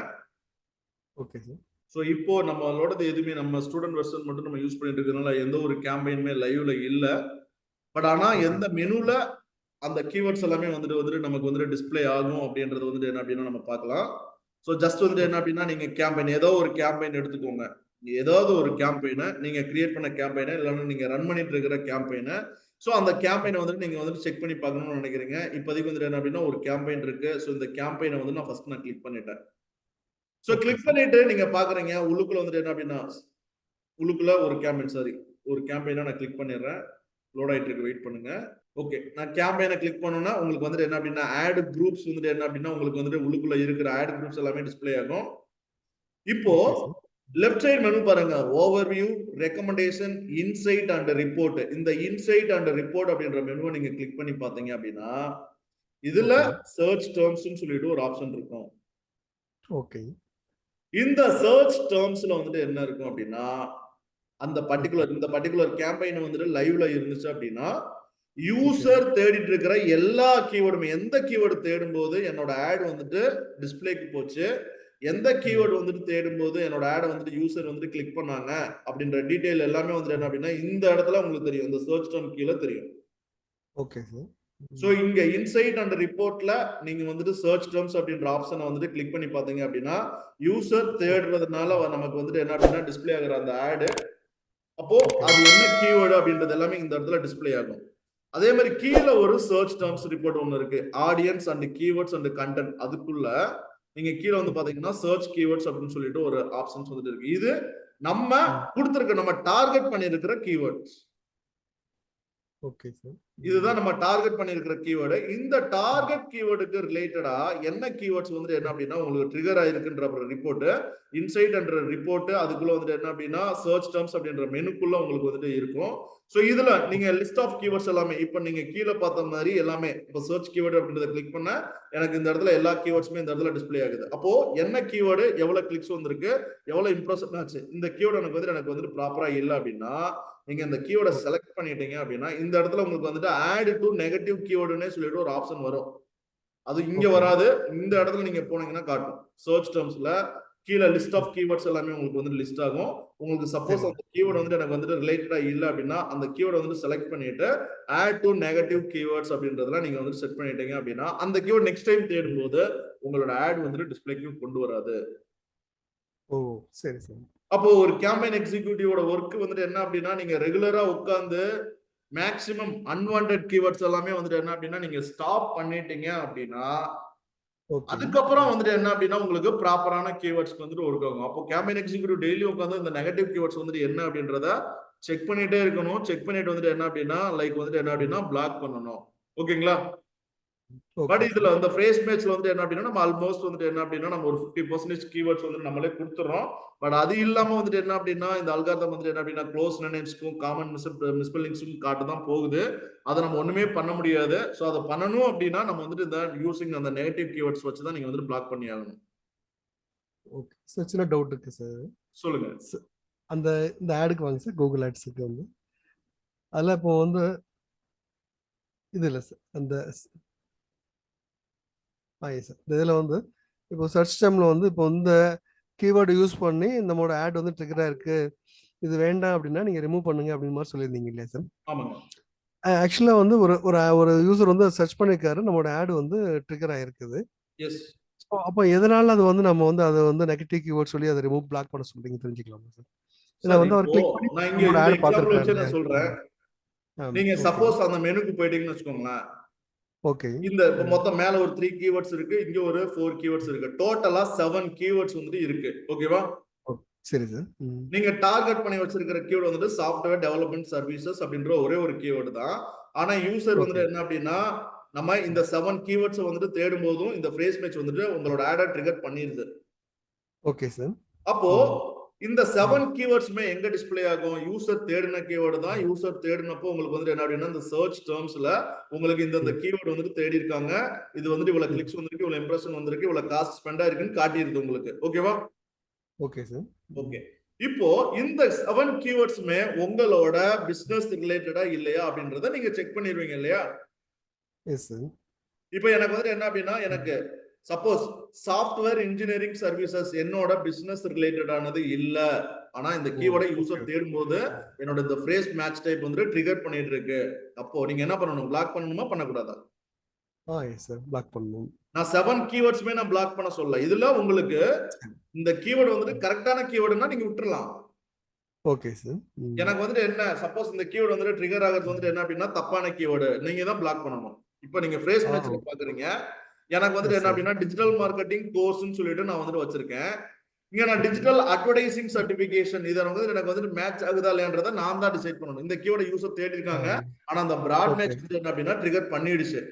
Okay, sir. சோ இப்போ நம்மளோடது எதுவுமே நம்ம ஸ்டூடெண்ட் வெர்ஷன் மட்டும் நம்ம யூஸ் பண்ணிட்டு இருக்கறனால எந்த ஒரு கேம்பெயினுமே லைவ்ல இல்ல. பட் ஆனா Okay. எந்த மெனுல அந்த கீவேர்ட்ஸ் எல்லாமே வந்துட்டு நமக்கு வந்துட்டு டிஸ்ப்ளே ஆகும் அப்படின்றது வந்துட்டு என்ன அப்படின்னா நம்ம பார்க்கலாம். சோ ஜஸ்ட் வந்துட்டு என்ன அப்படின்னா நீங்க கேம்பெயின் ஏதோ ஒரு கேம்பெயின் எடுத்துக்கோங்க. ஏதாவது ஒரு கேம்பெயினை நீங்க கிரியேட் பண்ண கேம்பெயினை இல்லைன்னா நீங்க ரன் பண்ணிட்டு இருக்கிற கேம்பெயினை சோ அந்த கேம்பெயினை வந்துட்டு நீங்க வந்துட்டு செக் பண்ணி பார்க்கணும்னு நினைக்கிறீங்க. இப்போதைக்கு வந்துட்டு என்ன அப்படின்னா ஒரு கேம்பெயின் இருக்கு. சோ இந்த கேம்பெயினை வந்து நான் ஃபர்ஸ்ட் கிளிக் பண்ணிட்டேன். So Okay, click sir. பண்ணிட்டு நீங்க பாக்குறீங்க உள்ளுக்குள்ள வந்துட்டு என்ன அப்படின்னா உள்ளுக்குள்ள ஒரு கேம்பெயின் சாரி ஒரு கேம்பெயினை நான் கிளிக் பண்ணிடுறேன். லோட் ஆயிட்டு இருக்கு வெயிட் பண்ணுங்க. ஓகே நான் கேம்பெயினை கிளிக் பண்ணனும்னா உங்களுக்கு வந்துட்டு என்ன அப்படின்னா ஆட் குரூப்ஸ் வந்துட்டு என்ன அப்படின்னா உங்களுக்கு வந்துட்டு உள்ளுக்குள்ள இருக்கிற ஆட் குரூப்ஸ் எல்லாமே டிஸ்ப்ளே ஆகும். இப்போ Okay, sir. Left side menu பாருங்க overview recommendation insight and report. இந்த இன்சைட் அண்ட் ரிப்போர்ட் அப்படின்ற மெனுவை நீங்க கிளிக் பண்ணி பாத்தீங்க அப்படின்னா இதுல Okay. சர்ச் டேர்ம்ஸ்னு சொல்லிட்டு ஒரு ஆப்ஷன் இருக்கும். Okay. இந்த சர்ச் டேர்ம்ஸ்ல வந்துட்டு என்ன இருக்கும் அப்படின்னா அந்த Okay. இந்த பர்టిక్యులர் கேம்பெயின் வந்துட்டு லைவ்ல இருந்துச்சு அப்படின்னா Okay. யூசர் தேடிட்டு இருக்கிற எல்லா கீவேர்டும் எந்த கீவேர்டு தேடும்போது என்னோட ஆட் வந்துட்டு டிஸ்ப்ளேக்கு போச்சு, எந்த கீவேர்டு வந்துட்டு தேடும்போது என்னோட ஆட் வந்துட்டு யூசர் வந்துட்டு கிளிக் பண்ணாங்க அப்படின்ற டீடைல் எல்லாமே வந்துட்டு என்ன அப்படின்னா இந்த இடத்துல உங்களுக்கு தெரியும். இந்த சர்ச் டேர்ம் கீழே தெரியும். Okay, sir. சோ இங்க இன்சைட் அண்ட் ரிப்போர்ட்ல நீங்க வந்துட்டு சர்ச் டேர்ம்ஸ் அப்படின்ற ஆப்ஷனை வந்துட்டு கிளிக் பண்ணி பாத்தீங்க அப்படின்னா யூசர் தேடுறதுனால நமக்கு வந்துட்டு என்ன அப்படின்னா டிஸ்ப்ளே ஆகுற அந்த ஆட் அப்போ அது என்ன கீவேர்டு அப்படின்றது எல்லாமே இந்த இடத்துல டிஸ்ப்ளே ஆகும். அதே மாதிரி கீழே ஒரு சர்ச் டேர்ம்ஸ் ரிப்போர்ட் ஒன்னு இருக்கு. Audience and keywords and content அதுக்குள்ள நீங்க கீழே வந்து பாத்தீங்கன்னா சர்ச் கீவேர்ட்ஸ் அப்படின்னு சொல்லிட்டு ஒரு ஆப்ஷன்ஸ் வந்துட்டு இருக்கு. இது நம்ம கொடுத்திருக்க நம்ம டார்கெட் பண்ணியிருக்கிற கீவேர்ட்ஸ். Okay, sir. இதுதான் நம்ம டார்கெட் பண்ணியிருக்கிற கீவேர்டு. இந்த டார்கெட் கீவேர்டுக்கு ரிலேட்டடா என்ன கீவேர்ட்ஸ் வந்துட்டு என்ன அப்படின்னா உங்களுக்கு ட்ரிகர் ஆயிருக்குன்ற ரிப்போர்ட் இன்சைட் என்ற ரிப்போர்ட் அதுக்குள்ள வந்துட்டு என்ன அப்படின்னா சர்ச் டேர்ம்ஸ் அப்படின்ற மெனுக்குள்ள உங்களுக்கு வந்துட்டு இருக்கும். சோ இதுல நீங்க லிஸ்ட் ஆஃப் கீவேர்ட்ஸ் எல்லாமே இப்ப நீங்க கீழே பார்த்த மாதிரி எல்லாமே இப்ப சர்ச் கீவேர்டு அப்படின்றத கிளிக் பண்ண எனக்கு இந்த இடத்துல எல்லா கீவேர்ட்ஸுமே இந்த இடத்துல டிஸ்ப்ளே ஆகுது. அப்போ என்ன கீவேர்டு எவ்வளவு கிளிக்ஸ் வந்திருக்கு எவ்வளவு இம்ப்ரெஷன் ஆச்சு இந்த கீவேர்டு எனக்கு வந்துட்டு ப்ராப்பரா இல்ல அப்படின்னா நீங்க இந்த கீவேர்டை செலக்ட் பண்ணிட்டீங்க அப்படின்னா இந்த இடத்துல உங்களுக்கு வந்துட்டு ஆட் டு நெகட்டிவ் கீவேர்டுன்னே சொல்லிட்டு ஒரு ஆப்ஷன் வரும். அது இங்க வராது. இந்த இடத்துல நீங்க போனீங்கன்னா காட்டும். சர்ச் டேர்ம்ஸ்ல கீழே லிஸ்ட் ஆஃப் கீவேர்ட்ஸ் எல்லாமே உங்களுக்கு வந்து லிஸ்ட் ஆகும். உங்களுக்கு சப்போஸ் அந்த கீவேர்டு வந்துட்டு எனக்கு வந்துட்டு ரிலேட்டடா இல்ல அப்படின்னா அந்த கீவேர்டை வந்து செலக்ட் பண்ணிட்டு ஆட் டு நெகட்டிவ் கீவேர்ட்ஸ் அப்படின்றதுல நீங்க வந்து செட் பண்ணிட்டீங்க அப்படின்னா அந்த கீவேர்ட் நெக்ஸ்ட் டைம் தேடும்போது உங்களோட ஆட் வந்துட்டு டிஸ்ப்ளேக்கு கொண்டு வராது. ஓ சரி சரி. அப்போ ஒரு கேம்பெயின் எக்ஸிக்யூட்டிவோட ஒர்க் வந்துட்டு என்ன அப்படின்னா நீங்க ரெகுலரா உட்கார்ந்து மேக்ஸிமம் அன்வான்ட் கீவேர்ட்ஸ் எல்லாமே வந்துட்டு என்ன அப்படின்னா நீங்க ஸ்டாப் பண்ணிட்டீங்க அப்படின்னா ஓகே. அதுக்கப்புறம் வந்துட்டு என்ன அப்படின்னா உங்களுக்கு ப்ராப்பரான கீவேர்ட்ஸ் வந்துட்டு ஒர்க் ஆகும். அப்போ கேம்பெயின் எக்ஸிக்யூட்டிவ் டெய்லி உட்காந்து இந்த நெகட்டிவ் கீவேர்ட்ஸ் வந்துட்டு என்ன அப்படின்றத செக் பண்ணிட்டே இருக்கணும். செக் பண்ணிட்டு வந்துட்டு என்ன அப்படின்னா லைக் வந்துட்டு என்ன அப்படின்னா பிளாக் பண்ணணும். ஓகேங்களா? பட் ஓகே இதுல அந்த ஃப்ரேஸ் மேட்ச்ல வந்து என்ன அப்படின்னா நம்ம ஆல்மோஸ்ட் வந்துட்டு என்ன அப்படின்னா நம்ம ஒரு 50% கீவேர்ட்ஸ் வந்து நம்மளே கொடுத்துறோம். பட் அது இல்லாம வந்துட்டு என்ன அப்படின்னா இந்த அல்காரிதம் வந்துட்டு என்ன அப்படின்னா க்ளோஸ் நேம்ஸ்க்கும் காமன் மிஸ்பெல்லிங்ஸ்க்கும் காட்ட தான் போகுது. அதை நம்ம ஒண்ணுமே பண்ண முடியாது. ஸோ அதை பண்ணணும் அப்படின்னா நம்ம வந்துட்டு இந்த யூசிங் அந்த நெகட்டிவ் கீவேர்ட்ஸ் வச்சு தான் நீங்க வந்துட்டு பிளாக் பண்ணி ஆகணும். Okay sir. சின்ன டவுட் இருக்கு சார். சொல்லுங்க. அந்த இந்த ஆடுக்கு வாங்க சார், கூகுள் ஆட்ஸுக்கு வந்து அதில் இப்போ வந்து இது இல்லை சார், அந்த சார் இந்த இதில் வந்து இப்போ சர்ச் டைமில் வந்து இப்போ இந்த கீவேர்டு யூஸ் பண்ணி நம்மளோட ஆட் வந்து ட்ரிகராக இருக்கு, இது வேண்டாம் அப்படின்னா நீங்கள் ரிமூவ் பண்ணுங்க அப்படின்னு மாதிரி சொல்லியிருந்தீங்க இல்லையா சார்? ஆமாங்க. ஆக்சுவலாக வந்து ஒரு ஒரு யூசர் வந்து சர்ச் பண்ணியிருக்காரு, நம்மளோட ஆடு வந்து ட்ரிகர் ஆகிருக்குது. எஸ். அப்போ எதனால அது வந்து நம்ம வந்து அதை வந்து நெகட்டிவ் கீவேர்ட் சொல்லி அதை ரிமூவ் பிளாக் பண்ண சொல்றீங்க தெரிஞ்சுக்கலாமா சார்? ஏன்னா வந்து அவர் கிளிக் பண்ணி நான் இங்க நம்மளோட இந்த ஆட் எக்ஸாம்பிள் வச்சு பார்த்துருக்காரு. நான் சொல்றேன். நீங்க சப்போஸ் அந்த மெனுக்கு போயிட்டீங்கன்னு வச்சுக்கோங்களேன். ஓகே. இந்த மொத்தம் மேல ஒரு 3 கீவேர்ட்ஸ் இருக்கு, இங்க ஒரு 4 கீவேர்ட்ஸ் இருக்கு. டோட்டலா 7 கீவேர்ட்ஸ் வந்து இருக்கு. ஓகேவா? சரி சார். நீங்க டார்கெட் பண்ணி வச்சிருக்கிற கீவேர்ட் வந்து சாஃப்ட்வேர் டெவலப்மெண்ட் சர்வீசஸ் அப்படின்ற ஒரே ஒரு கீவேர்டு தான். ஆனா யூசர் வந்து என்ன அப்படின்னா நம்ம இந்த 7 கீவேர்ட்ஸ் வந்துட்டு தேடும் போதும் இந்த ஃப்ரேஸ் மேட்ச் வந்துட்டு உங்களோட ஆடை ட்ரிகர் பண்ணிருது. Okay sir. அப்போ இந்த 7 கீவேர்ட்ஸ்மே எங்க டிஸ்ப்ளே ஆகும்? யூசர் தேடின கீவேர்டு தான். யூசர் தேடினப்போ உங்களுக்கு வந்து என்ன அப்படின்னா இந்த சர்ச் டேர்ம்ஸ்ல உங்களுக்கு இந்த கீவேர்டு வந்துட்டு தேடி இருக்காங்க. இது வந்துட்டு இவ்வளவு கிளிக்ஸ் வந்திருக்கு, இவ்வளவு இம்ப்ரெஷன் வந்திருக்கு, இவ்வளவு காஸ்ட் ஸ்பெண்ட் ஆயிருக்குன்னு காட்டியிருக்கு உங்களுக்கு. ஓகேவா? Okay sir. ஓகே. இப்போ இந்த 7 கீவேர்ட்ஸ்மே உங்களோட பிசினஸ் ரிலேட்டடா இல்லையா அப்படின்றத நீங்க செக் பண்ணிடுவீங்க இல்லையா? Yes sir. இப்போ எனக்கு வந்து என்ன அப்படின்னா எனக்கு சப்போஸ் சாஃப்ட்வேர் இன்ஜினியரிங் சர்வீசஸ் என்னோட பிசினஸ் ரிலேட்டடானது இல்ல, ஆனா இந்த கீவேர்டை யூசர் தேடும்போது என்னோட இந்த ஃப்ரேஸ் மேட்ச் டைப் வந்து ட்ரிகர் பண்ணிட்டு இருக்கு. அப்போ நீங்க என்ன பண்ணணும்? பிளாக் பண்ணணுமா பண்ணக்கூடாதா? எஸ் சார், பிளாக் பண்ணணும். நான் 7 கீவேர்ட்ஸ்மே நான் பிளாக் பண்ண சொல்ல. இதுல உங்களுக்கு இந்த கீவேர்டு வந்துட்டு கரெக்டான கீவேர்டுனா நீங்க விட்டுறலாம். Okay sir. எனக்கு வந்துட்டு என்ன சப்போஸ் இந்த கீவேர்டு வந்துட்டு ட்ரிகர் ஆகிறது வந்துட்டு என்ன அப்படின்னா தப்பான கீவேர்டு, நீங்க தான் பிளாக் பண்ணணும். இப்போ நீங்க ஃப்ரேஸ் மேட்ச்ல பாக்குறீங்க. எனக்கு வந்துட்டு என்ன அப்படின்னா டிஜிட்டல் மார்க்கெட்டிங் கோர்ஸ்னு சொல்லிட்டு நான் வந்துட்டு வச்சிருக்கேன். இங்க நான் டிஜிட்டல் அட்வர்டைசிங் சர்டிபிகேஷன் இத வந்து எனக்கு வந்துட்டு மேட்ச் ஆகுதா இல்லையான்றத நான் தான் டிசைட் பண்ணணும். இந்த கீவேர்டை யூசர் தேடி இருக்காங்க, ஆனா அந்த பிராட் மேட்ச் வந்து என்ன அப்படின்னா ட்ரிகர் பண்ணிடுச்சு.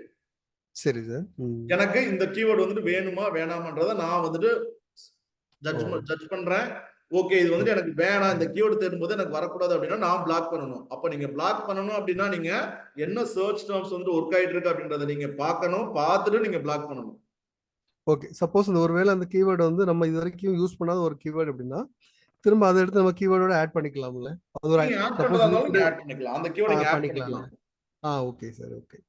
சரி சார். எனக்கு இந்த கீவேர்டு வந்துட்டு வேணுமா வேணாமன்றத நான் வந்துட்டு ஜட்ஜ் பண்றேன். ஓகே, இது வந்துட்டு எனக்கு வேணாம், இந்த கீவேர்டு தேடும்போது எனக்கு வரக்கூடாது அப்படின்னா நான் பிளாக் பண்ணணும். அப்ப நீங்க பிளாக் பண்ணணும் அப்படின்னா நீங்க என்ன சர்ச் டேர்ம்ஸ் வந்துட்டு ஒர்க் ஆயிட்டு இருக்கு அப்படின்றத நீங்க பார்க்கணும். பார்த்துட்டு நீங்க பிளாக் பண்ணணும். ஓகே. சப்போஸ் இந்த ஒருவேளை அந்த கீவேர்டு வந்து நம்ம இது வரைக்கும் யூஸ் பண்ணாத ஒரு கீவேர்டு அப்படின்னா திரும்ப அதை எடுத்து நம்ம கீவேர்டோட ஆட் பண்ணிக்கலாம்ல? அது ஒரு சப்போஸ் ஆட் பண்ணிக்கலாம். அந்த கீவேர்ட் நீங்க ஆட் பண்ணிக்கலாம். Okay sir. ஓகே.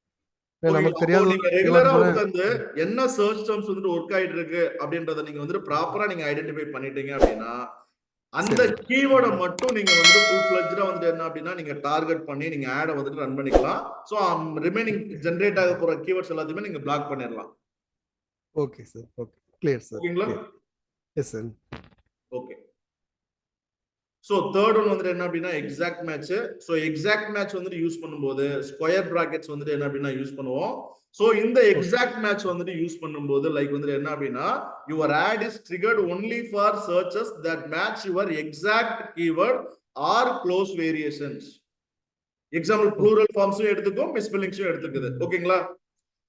நமக்கு தெரியாது. நீங்க ரெகுலரா உட்கார்ந்து என்ன சர்ச் டேர்ம்ஸ் வந்துட்டு ஒர்க் ஆயிட்டு இருக்கு அப்படின்றத நீங்க வந்துட்டு ப்ராப்பரா நீங்க ஐடென்டிஃபை பண்ணிட்டீங்க அப்படின்னா அந்த கீவேர்டை மட்டும் நீங்க வந்து ஃபுல் ஃப்ளெஜ்டா வந்துட்டு என்ன அப்படின்னா நீங்க டார்கெட் பண்ணி நீங்க ஆட வந்துட்டு ரன் பண்ணிக்கலாம். சோ ரிமைனிங் ஜெனரேட் ஆக போற கீவேர்ட்ஸ் எல்லாத்தையுமே நீங்க பிளாக் பண்ணிடலாம். Okay sir. Okay, clear sir. ஓகேங்களா? Yes sir. Okay. So third one வந்துட்டு என்ன அப்படின்னா exact match. So exact match வந்துட்டு யூஸ் பண்ணும்போது ஸ்கொயர் பிராக்கெட்ஸ் வந்துட்டு என்ன அப்படின்னா யூஸ் பண்ணுவோம். சோ இந்த எக்ஸாக்ட் மேட்ச் வந்துட்டு யூஸ் பண்ணும்போது லைக் வந்துட்டு என்ன அப்படின்னா your ad is triggered only for searches that match your exact keyword or close variations. Example plural ஃபார்ம்ஸும் எடுத்துக்கும், மிஸ்பெல்லிங்ஸும் எடுத்துக்குது. ஓகேங்களா?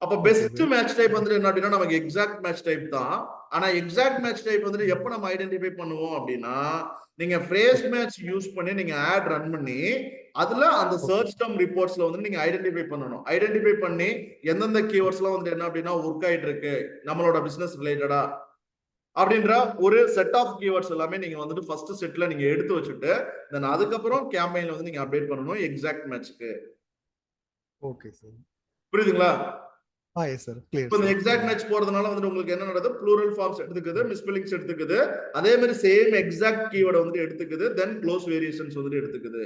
அப்ப பெஸ்ட் மேட்ச் டைப் வந்துட்டு என்ன அப்படின்னா நமக்கு எக்ஸாக்ட் மேட்ச் டைப் தான். ஆனா எக்ஸாக்ட் மேட்ச் டைப் வந்துட்டு எப்ப நம்ம ஐடென்டிஃபை பண்ணுவோம் அப்படின்னா நீங்க ஃப்ரேஸ் மேட்ச் யூஸ் பண்ணி நீங்க ஆட் ரன் பண்ணி அதுல அந்த சர்ச் டேர்ம் ரிப்போர்ட்ஸ்ல வந்து நீங்க ஐடென்டிஃபை பண்ணணும். ஐடென்டிஃபை பண்ணி எந்தெந்த கீவேர்ட்ஸ்லாம் வந்து என்ன அப்படின்னா ஒர்க் ஆயிட்டு இருக்கு நம்மளோட பிசினஸ் ரிலேட்டடா அப்படின்ற ஒரு செட் ஆஃப் கீவேர்ட்ஸ் எல்லாமே நீங்க வந்துட்டு ஃபர்ஸ்ட் செட்ல நீங்க எடுத்து வச்சுட்டு தென் அதுக்கப்புறம் கேம்பெயின்ல வந்து நீங்க அப்டேட் பண்ணணும் எக்ஸாக்ட் மேட்ச்க்கு. Okay sir. புரியுதுங்களா? Yes sir, clear. இப்போ இந்த எக்ஸாக்ட் மேட்ச் போறதுனால வந்து உங்களுக்கு என்ன நடக்குது? ப்ளூரல் ஃபார்ம்ஸ் எடுத்துக்குது, மிஸ்பெல்லிங்ஸ் எடுத்துக்குது, அதே மாதிரி சேம் எக்ஸாக்ட் கீவேர்ட் வந்து எடுத்துக்குது, தென் க்ளோஸ் வேரியேஷன்ஸ் வந்து எடுத்துக்குது.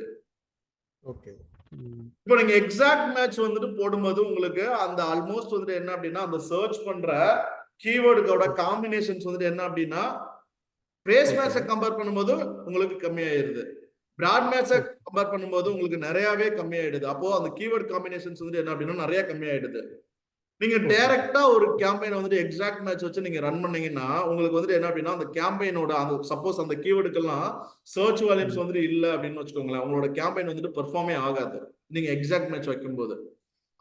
ஓகே. இப்போ நீங்க எக்ஸாக்ட் மேட்ச் வந்துட்டு போடும்போது உங்களுக்கு அந்த ஆல்மோஸ்ட் வந்துட்டு என்ன அப்படின்னா அந்த சர்ச் பண்ற கீவேர்டுகளோட காம்பினேஷன்ஸ் வந்துட்டு என்ன அப்படின்னா ஃப்ரேஸ் Okay. மேட்சை கம்பேர் பண்ணும்போது உங்களுக்கு கம்மியாயிருது. பிராட் மேட்சை கம்பேர் பண்ணும்போது உங்களுக்கு நிறையவே கம்மியாயிடுது. அப்போ அந்த கீவேர்ட் காம்பினேஷன்ஸ் வந்து என்ன அப்படின்னா நிறைய கம்மியாயிடுது. நீங்க Okay. டைரக்டா ஒரு கேம்பெயின் வந்துட்டு எக்ஸாக்ட் மேட்ச் வச்சு நீங்க ரன் பண்ணீங்கன்னா உங்களுக்கு வந்துட்டு என்ன அப்படின்னா அந்த கேம்பெயினோட அந்த சப்போஸ் அந்த கீவேர்டுக்கெல்லாம் சர்ச் வால்யூம்ஸ் வந்துட்டு இல்ல அப்படின்னு வச்சுக்கோங்களேன், உங்களோட கேம்பெயின் வந்துட்டு பெர்ஃபார்மே ஆகாது நீங்க எக்ஸாக்ட் மேட்ச் வைக்கும்போது.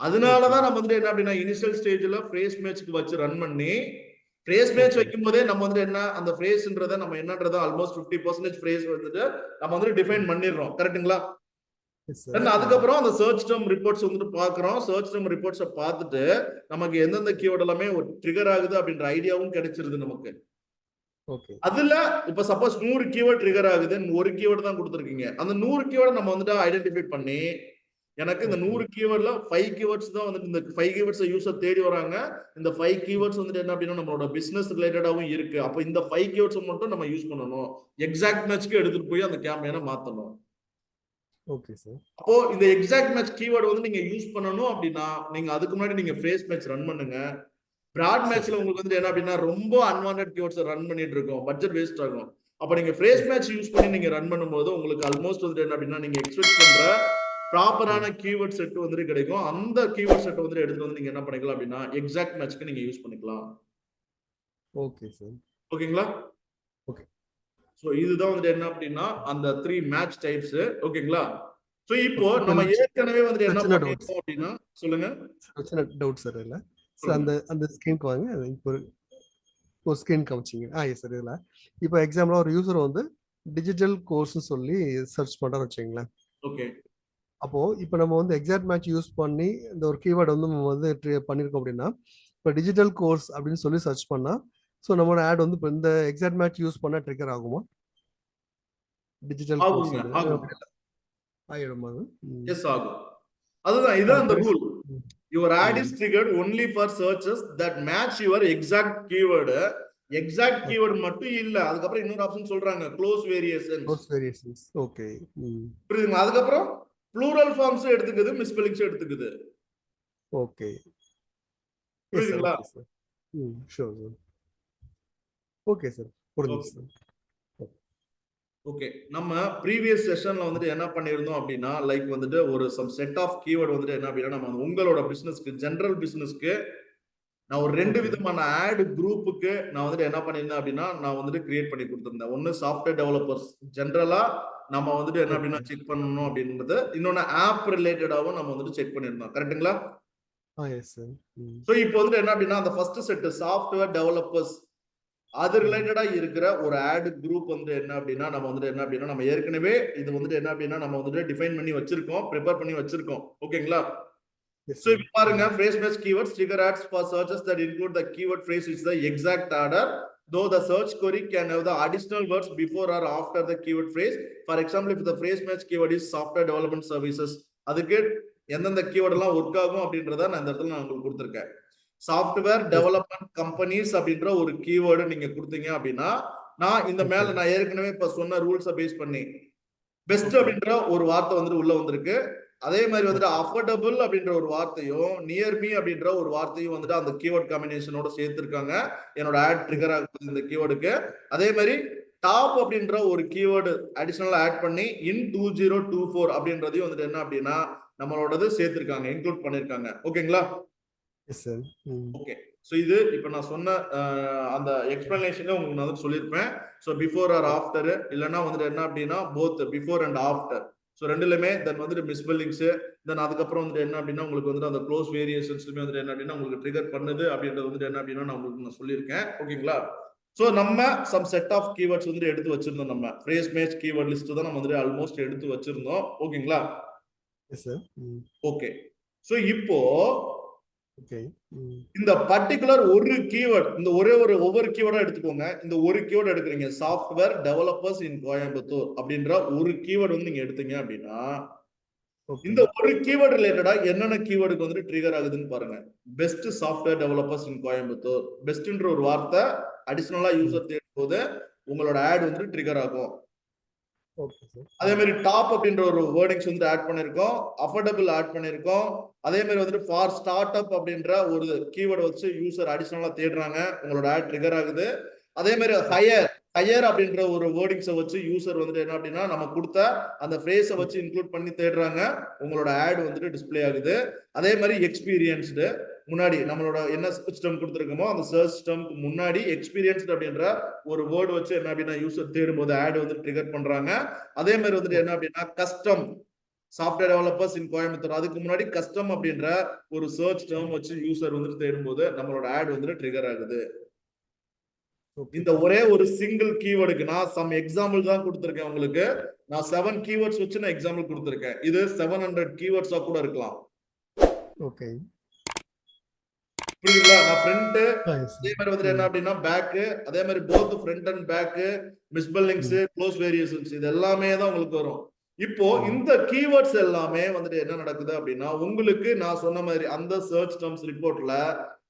அதனாலதான் நம்ம வந்துட்டு என்ன அப்படின்னா இனிஷியல் ஸ்டேஜ்ல ஃப்ரேஸ் மேட்ச்க்கு வச்சு ரன் பண்ணி ஃப்ரேஸ் மேட்ச் Okay. வைக்கும் போதே நம்ம வந்துட்டு என்ன அந்த ஃப்ரேஸ்ன்றத நம்ம என்னன்றத ஆல்மோஸ்ட் 50% ஃப்ரேஸ் வந்துட்டு நம்ம வந்துட்டு டிஃபைன் பண்ணிடுறோம். கரெக்ட்டுங்களா? Yes, sir. தென் அதுக்கப்புறம் அந்த சர்ச் டெர்ம் ரிப்போர்ட்ஸ் வந்துட்டு பாக்குறோம். சர்ச் டெர்ம் ரிப்போர்ட்ஸை பார்த்துட்டு நமக்கு எந்தெந்த கீவேர்ட் எல்லாமே ட்ரிகர் ஆகுது அப்படின்ற ஐடியாவும் கிடைச்சிருது நமக்கு. Okay. அதுல இப்ப சப்போஸ் 100 கீவேர்ட் ட்ரிகர் ஆகுது, ஒரு கீவேர்ட் தான் கொடுத்துருக்கீங்க. அந்த 100 கீவேர்ட் நம்ம வந்துட்டு ஐடென்டிஃபை பண்ணி எனக்கு இந்த 100 கீவேர்ட்ல 5 கீவேர்ட்ஸ் தான் வந்துட்டு இந்த 5 கீவேர்ட்ஸ் யூசர் தேடி வராங்க. இந்த 5 கீவேர்ட்ஸ் வந்துட்டு என்ன அப்படின்னா நம்மளோட பிசினஸ் ரிலேட்டடாவும் இருக்கு. அப்ப இந்த 5 கீவேர்ட்ஸ் மட்டும் நம்ம யூஸ் பண்ணணும். எக்ஸாக்ட் மேட்ச்க்கு எடுத்துட்டு போய் அந்த கேம்பெயினை மாத்தணும். Okay, sir. அப்போ இந்த எக்ஸாக்ட் மேட்ச் கீவேர்ட் வந்து நீங்க யூஸ் பண்ணணும் அப்படின்னா நீங்க அதுக்கு முன்னாடி நீங்க ஃப்ரேஸ் மேட்ச் ரன் பண்ணுங்க. பிராட் மேட்ச்ல உங்களுக்கு வந்து என்ன அப்படின்னா ரொம்ப அன்வான்டட் கீவேர்ட்ஸ் ரன் பண்ணிட்டு இருக்கோம், பட்ஜெட் வேஸ்ட் ஆகும். அப்ப நீங்க ஃப்ரேஸ் மேட்ச் யூஸ் பண்ணி நீங்க ரன் பண்ணும்போது உங்களுக்கு ஆல்மோஸ்ட் வந்து என்ன அப்படின்னா நீங்க எக்ஸ்பெக்ட் பண்ற ப்ராப்பரான கீவேர்ட் செட் வந்துட்டு கிடைக்கும். அந்த கீவேர்ட் செட் வந்து எடுத்து வந்து நீங்க என்ன பண்ணிக்கலாம் அப்படின்னா எக்ஸாக்ட் மேட்ச்க்கு நீங்க யூஸ் பண்ணிக்கலாம். Okay, sir. ஓகேங்களா? Okay. சோ இதுதான் வந்து என்ன அப்படின்னா அந்த 3 மேட்ச் டைப்ஸ். ஓகேங்களா? சோ இப்போ நம்ம ஏற்கனவே வந்து என்ன பண்ணிருக்கோம் அப்படின்னா சொல்லுங்க. சின்ன டவுட் சார் இல்ல சார், அந்த ஸ்கிரீனுக்கு வாங்க. இப்போ ஒரு ஸ்கிரீன் காமிச்சிங்க. Yes sir. இதில் இப்போ எக்ஸாம்பிளாக ஒரு யூசர் வந்து டிஜிட்டல் கோர்ஸ்னு சொல்லி சர்ச் பண்ணுறான்னு வச்சுங்களேன். ஓகே. அப்போ இப்போ நம்ம வந்து எக்ஸாக்ட் மேட்ச் யூஸ் பண்ணி இந்த ஒரு கீவேர்டு வந்து நம்ம வந்து பண்ணியிருக்கோம் அப்படின்னா இப்போ டிஜிட்டல் கோர்ஸ் அப்படின்னு சொல்லி சர்ச் பண்ணா ஸோ நம்மளோட ஆட் வந்து இப்போ இந்த எக்ஸாக்ட் மேட்ச் யூஸ் பண்ணா ட்ரிகர் ஆகுமா? டிஜிட்டல் கோர்ஸ் ஆகிடுமா? எஸ் ஆகும். அதுதான் இதான் அந்த rule. Your ad is triggered only for searches that match your exact keyword. Exact keyword மட்டும் இல்ல, அதுக்கப்புறம் இன்னொரு ஆப்ஷன் சொல்றாங்க க்ளோஸ் வேரியேஷன்ஸ். ஓகே, புரியுதுங்களா? அதுக்கப்புறம் ப்ளூரல் ஃபார்ம்ஸ் எடுத்துக்குது, மிஸ்பெல்லிங்ஸ் எடுத்துக்குது. ஓகே, புரியுதுங்களா? Sure sir. ஓகே சார், புரியுது சார். ஓகே, நம்ம ப்ரீவியஸ் செஷன்ல வந்துட்டு என்ன பண்ணிருந்தோம் அப்படின்னா லைக் வந்துட்டு ஒரு சம் செட் ஆஃப் கீவேர்ட் வந்துட்டு என்ன அப்படின்னா நம்ம உங்களோட பிசினஸ்க்கு ஜெனரல் பிசினஸ்க்கு நான் ஒரு 2 விதமான ஆட் குரூப்புக்கு நான் வந்துட்டு என்ன பண்ணிருந்தேன் அப்படின்னா நான் வந்துட்டு கிரியேட் பண்ணி கொடுத்திருந்தேன். ஒன்னு சாஃப்ட்வேர் டெவலப்பர்ஸ் ஜெனரலா நம்ம வந்துட்டு என்ன அப்படின்னா செக் பண்ணணும் அப்படின்றது, இன்னொன்னு ஆப் ரிலேட்டடாவும் நம்ம வந்துட்டு செக் பண்ணிருந்தோம். கரெக்ட்டுங்களா? Yes sir. சோ இப்போ வந்துட்டு என்ன அப்படின்னா அந்த ஃபர்ஸ்ட் செட் சாஃப்ட்வேர் டெவலப்பர்ஸ் அது ரிலேட்டடா இருக்கிற ஒரு ஆட் குரூப் வந்து என்ன அப்படின்னா நம்ம வந்துட்டு என்ன அப்படின்னா நம்ம ஏற்கனவே இது வந்துட்டு என்ன அப்படின்னா நம்ம வந்துட்டு டிஃபைன் பண்ணி வச்சிருக்கோம், ப்ரிப்பேர் பண்ணி வச்சிருக்கோம். ஓகேங்களா? So இப்ப பாருங்க phrase match keywords trigger ads for searches that include the keyword phrase which is the exact order, though the search query can have the additional words before or after the keyword phrase. For example, if the phrase match keyword is software development services, அதுக்கு எந்தெந்த keyword எல்லாம் work ஆகும் அப்படின்றத நான் இந்த இடத்துல நான் உங்களுக்கு கொடுத்திருக்கேன். சாஃப்ட்வேர் டெவலப்மெண்ட் கம்பெனிஸ் அப்படின்ற ஒரு கீவேர்டு நீங்க கொடுத்தீங்க அப்படின்னா நான் இந்த மேல நான் ஏற்கனவே இப்ப சொன்ன ரூல்ஸை பேஸ் பண்ணி பெஸ்ட் அப்படின்ற ஒரு வார்த்தை வந்துட்டு உள்ள வந்திருக்கு. அதே மாதிரி வந்துட்டு அஃபோர்டபுள் அப்படின்ற ஒரு வார்த்தையும் நியர் மீ அப்படின்ற ஒரு வார்த்தையும் வந்துட்டு அந்த கீவேர்ட் காம்பினேஷனோட சேர்த்திருக்காங்க என்னோட ஆட் ட்ரிகர் ஆகுது இந்த கீவேர்டுக்கு. அதே மாதிரி டாப் அப்படின்ற ஒரு கீவேர்டு அடிஷனலா ஆட் பண்ணி இன் 2024 அப்படின்றதையும் வந்துட்டு என்ன அப்படின்னா நம்மளோடது சேர்த்திருக்காங்க, இன்க்ளூட் பண்ணிருக்காங்க. ஓகேங்களா? ஓகே. சோ இது இப்ப நான் சொன்ன அந்த எக்ஸ்பிளனேஷன்ல உங்களுக்கு நான் சொல்லிருப்பேன். சோ பிஃபோர் ஆர் ஆஃப்டர் இல்லனா வந்துட்டு என்ன அப்படின்னா both before and after. So ரெண்டுலயுமே தென் வந்துட்டு மிஸ்பெல்லிங்ஸ் தென் அதுக்கப்புறம் வந்துட்டு என்ன அப்படின்னா உங்களுக்கு வந்துட்டு அந்த க்ளோஸ் வேரியேஷன்ஸ்லயுமே வந்துட்டு என்ன அப்படின்னா உங்களுக்கு ட்ரிகர் பண்ணுது அப்படின்றது வந்துட்டு என்ன அப்படின்னா நான் உங்களுக்கு சொல்லியிருக்கேன். ஓகேங்களா? சோ நம்ம சம் செட் ஆஃப் கீவேர்ட்ஸ் வந்துட்டு எடுத்து வச்சிருந்தோம். நம்ம ஃப்ரேஸ் மேட்ச் கீவேர்ட் லிஸ்ட் தான் நம்ம வந்துட்டு ஆல்மோஸ்ட் எடுத்து வச்சிருந்தோம். ஓகேங்களா? Yes sir. ஓகே. சோ இப்போ ஓகே, இந்த பர்టిక్యులர் ஒரு கீவேர்ட் இந்த ஒவ்வொரு கீவேர்டா எடுத்துக்கோங்க. இந்த ஒரு கீவேர்ட் எடுக்குறீங்க சாஃப்ட்வேர் டெவலப்பர்ஸ் இன் கோயம்புத்தூர் அப்படின்ற ஒரு கீவேர்ட் வந்து நீங்க எடுத்தீங்க அப்படின்னா இந்த ஒரு கீவேர்ட் ரிலேட்டடா என்னென்ன கீவேர்டுக்கு வந்து ட்ரிகர் ஆகுதுன்னு பாருங்க. Best software developers in Coimbatore பெஸ்ட்ன்ற ஒரு வார்த்தை அடிஷனலா யூசர் தேடும் போது உங்களோட ஆட் வந்து ட்ரிகர் ஆகும். அதே மாதிரி டாப் அப்படின்ற ஒரு வேர்டிங்ஸ் வந்து ஆட் பண்ணிருக்கோம், அஃபோர்டபிள் ஆட் பண்ணிருக்கோம். அதே மாதிரி வந்துட்டு ஃபார் ஸ்டார்ட் அப் அப்படின்ற ஒரு கீவேர்ட் வச்சு யூசர் அடிஷனலா தேடுறாங்க, உங்களோட ஆட் ட்ரிகர் ஆகுது. அதே மாதிரி ஹையர் ஹையர் அப்படின்ற ஒரு வேர்டிங்ஸை வச்சு யூசர் வந்துட்டு என்ன அப்படின்னா நம்ம கொடுத்த அந்த ஃப்ரேஸை வச்சு இன்க்ளூட் பண்ணி தேடுறாங்க, உங்களோட ஆட் வந்துட்டு டிஸ்பிளே ஆகுது. அதே மாதிரி எக்ஸ்பீரியன்ஸ்டு முன்னாடி நம்மளோட என்ன சிஸ்டம் கொடுத்துருக்கோமோ அந்த சர்ச் சிஸ்டம்க்கு முன்னாடி எக்ஸ்பீரியன்ஸ்டு அப்படின்ற ஒரு வேர்டு வச்சு என்ன அப்படின்னா யூசர் தேடும் போது ஆட் வந்து ட்ரிகர் பண்றாங்க. அதே மாதிரி வந்துட்டு என்ன அப்படின்னா custom software developers in Coimbatore, அதுக்கு முன்னாடி கஸ்டம் அப்படின்ற ஒரு சர்ச் டேர்ம் வச்சு யூசர் வந்துட்டு தேடும்போது நம்மளோட ஆட் வந்துட்டு ட்ரிகர் ஆகுது. இந்த ஒரே ஒரு சிங்கிள் கீவேர்டுக்கு நான் சம் எக்ஸாம்பிள் தான் கொடுத்திருக்கேன் உங்களுக்கு. நான் 7 கீவேர்ட்ஸ் வச்சு நான் எக்ஸாம்பிள் கொடுத்திருக்கேன். இது 700 கீவேர்ட்ஸா கூட இருக்கலாம். ஓகே. புரியுதுங்களா? நான் ஃப்ரண்ட் அதே மாதிரி வந்து என்ன அப்படின்னா பேக், அதே மாதிரி both front and back, misspellings, close variations இது எல்லாமே தான் உங்களுக்கு வரும். இப்போ இந்த கீவேர்ட்ஸ் எல்லாமே வந்துட்டு என்ன நடக்குது அப்படின்னா உங்களுக்கு நான் சொன்ன மாதிரி அந்த சர்ச் டெர்ம்ஸ் ரிப்போர்ட்ல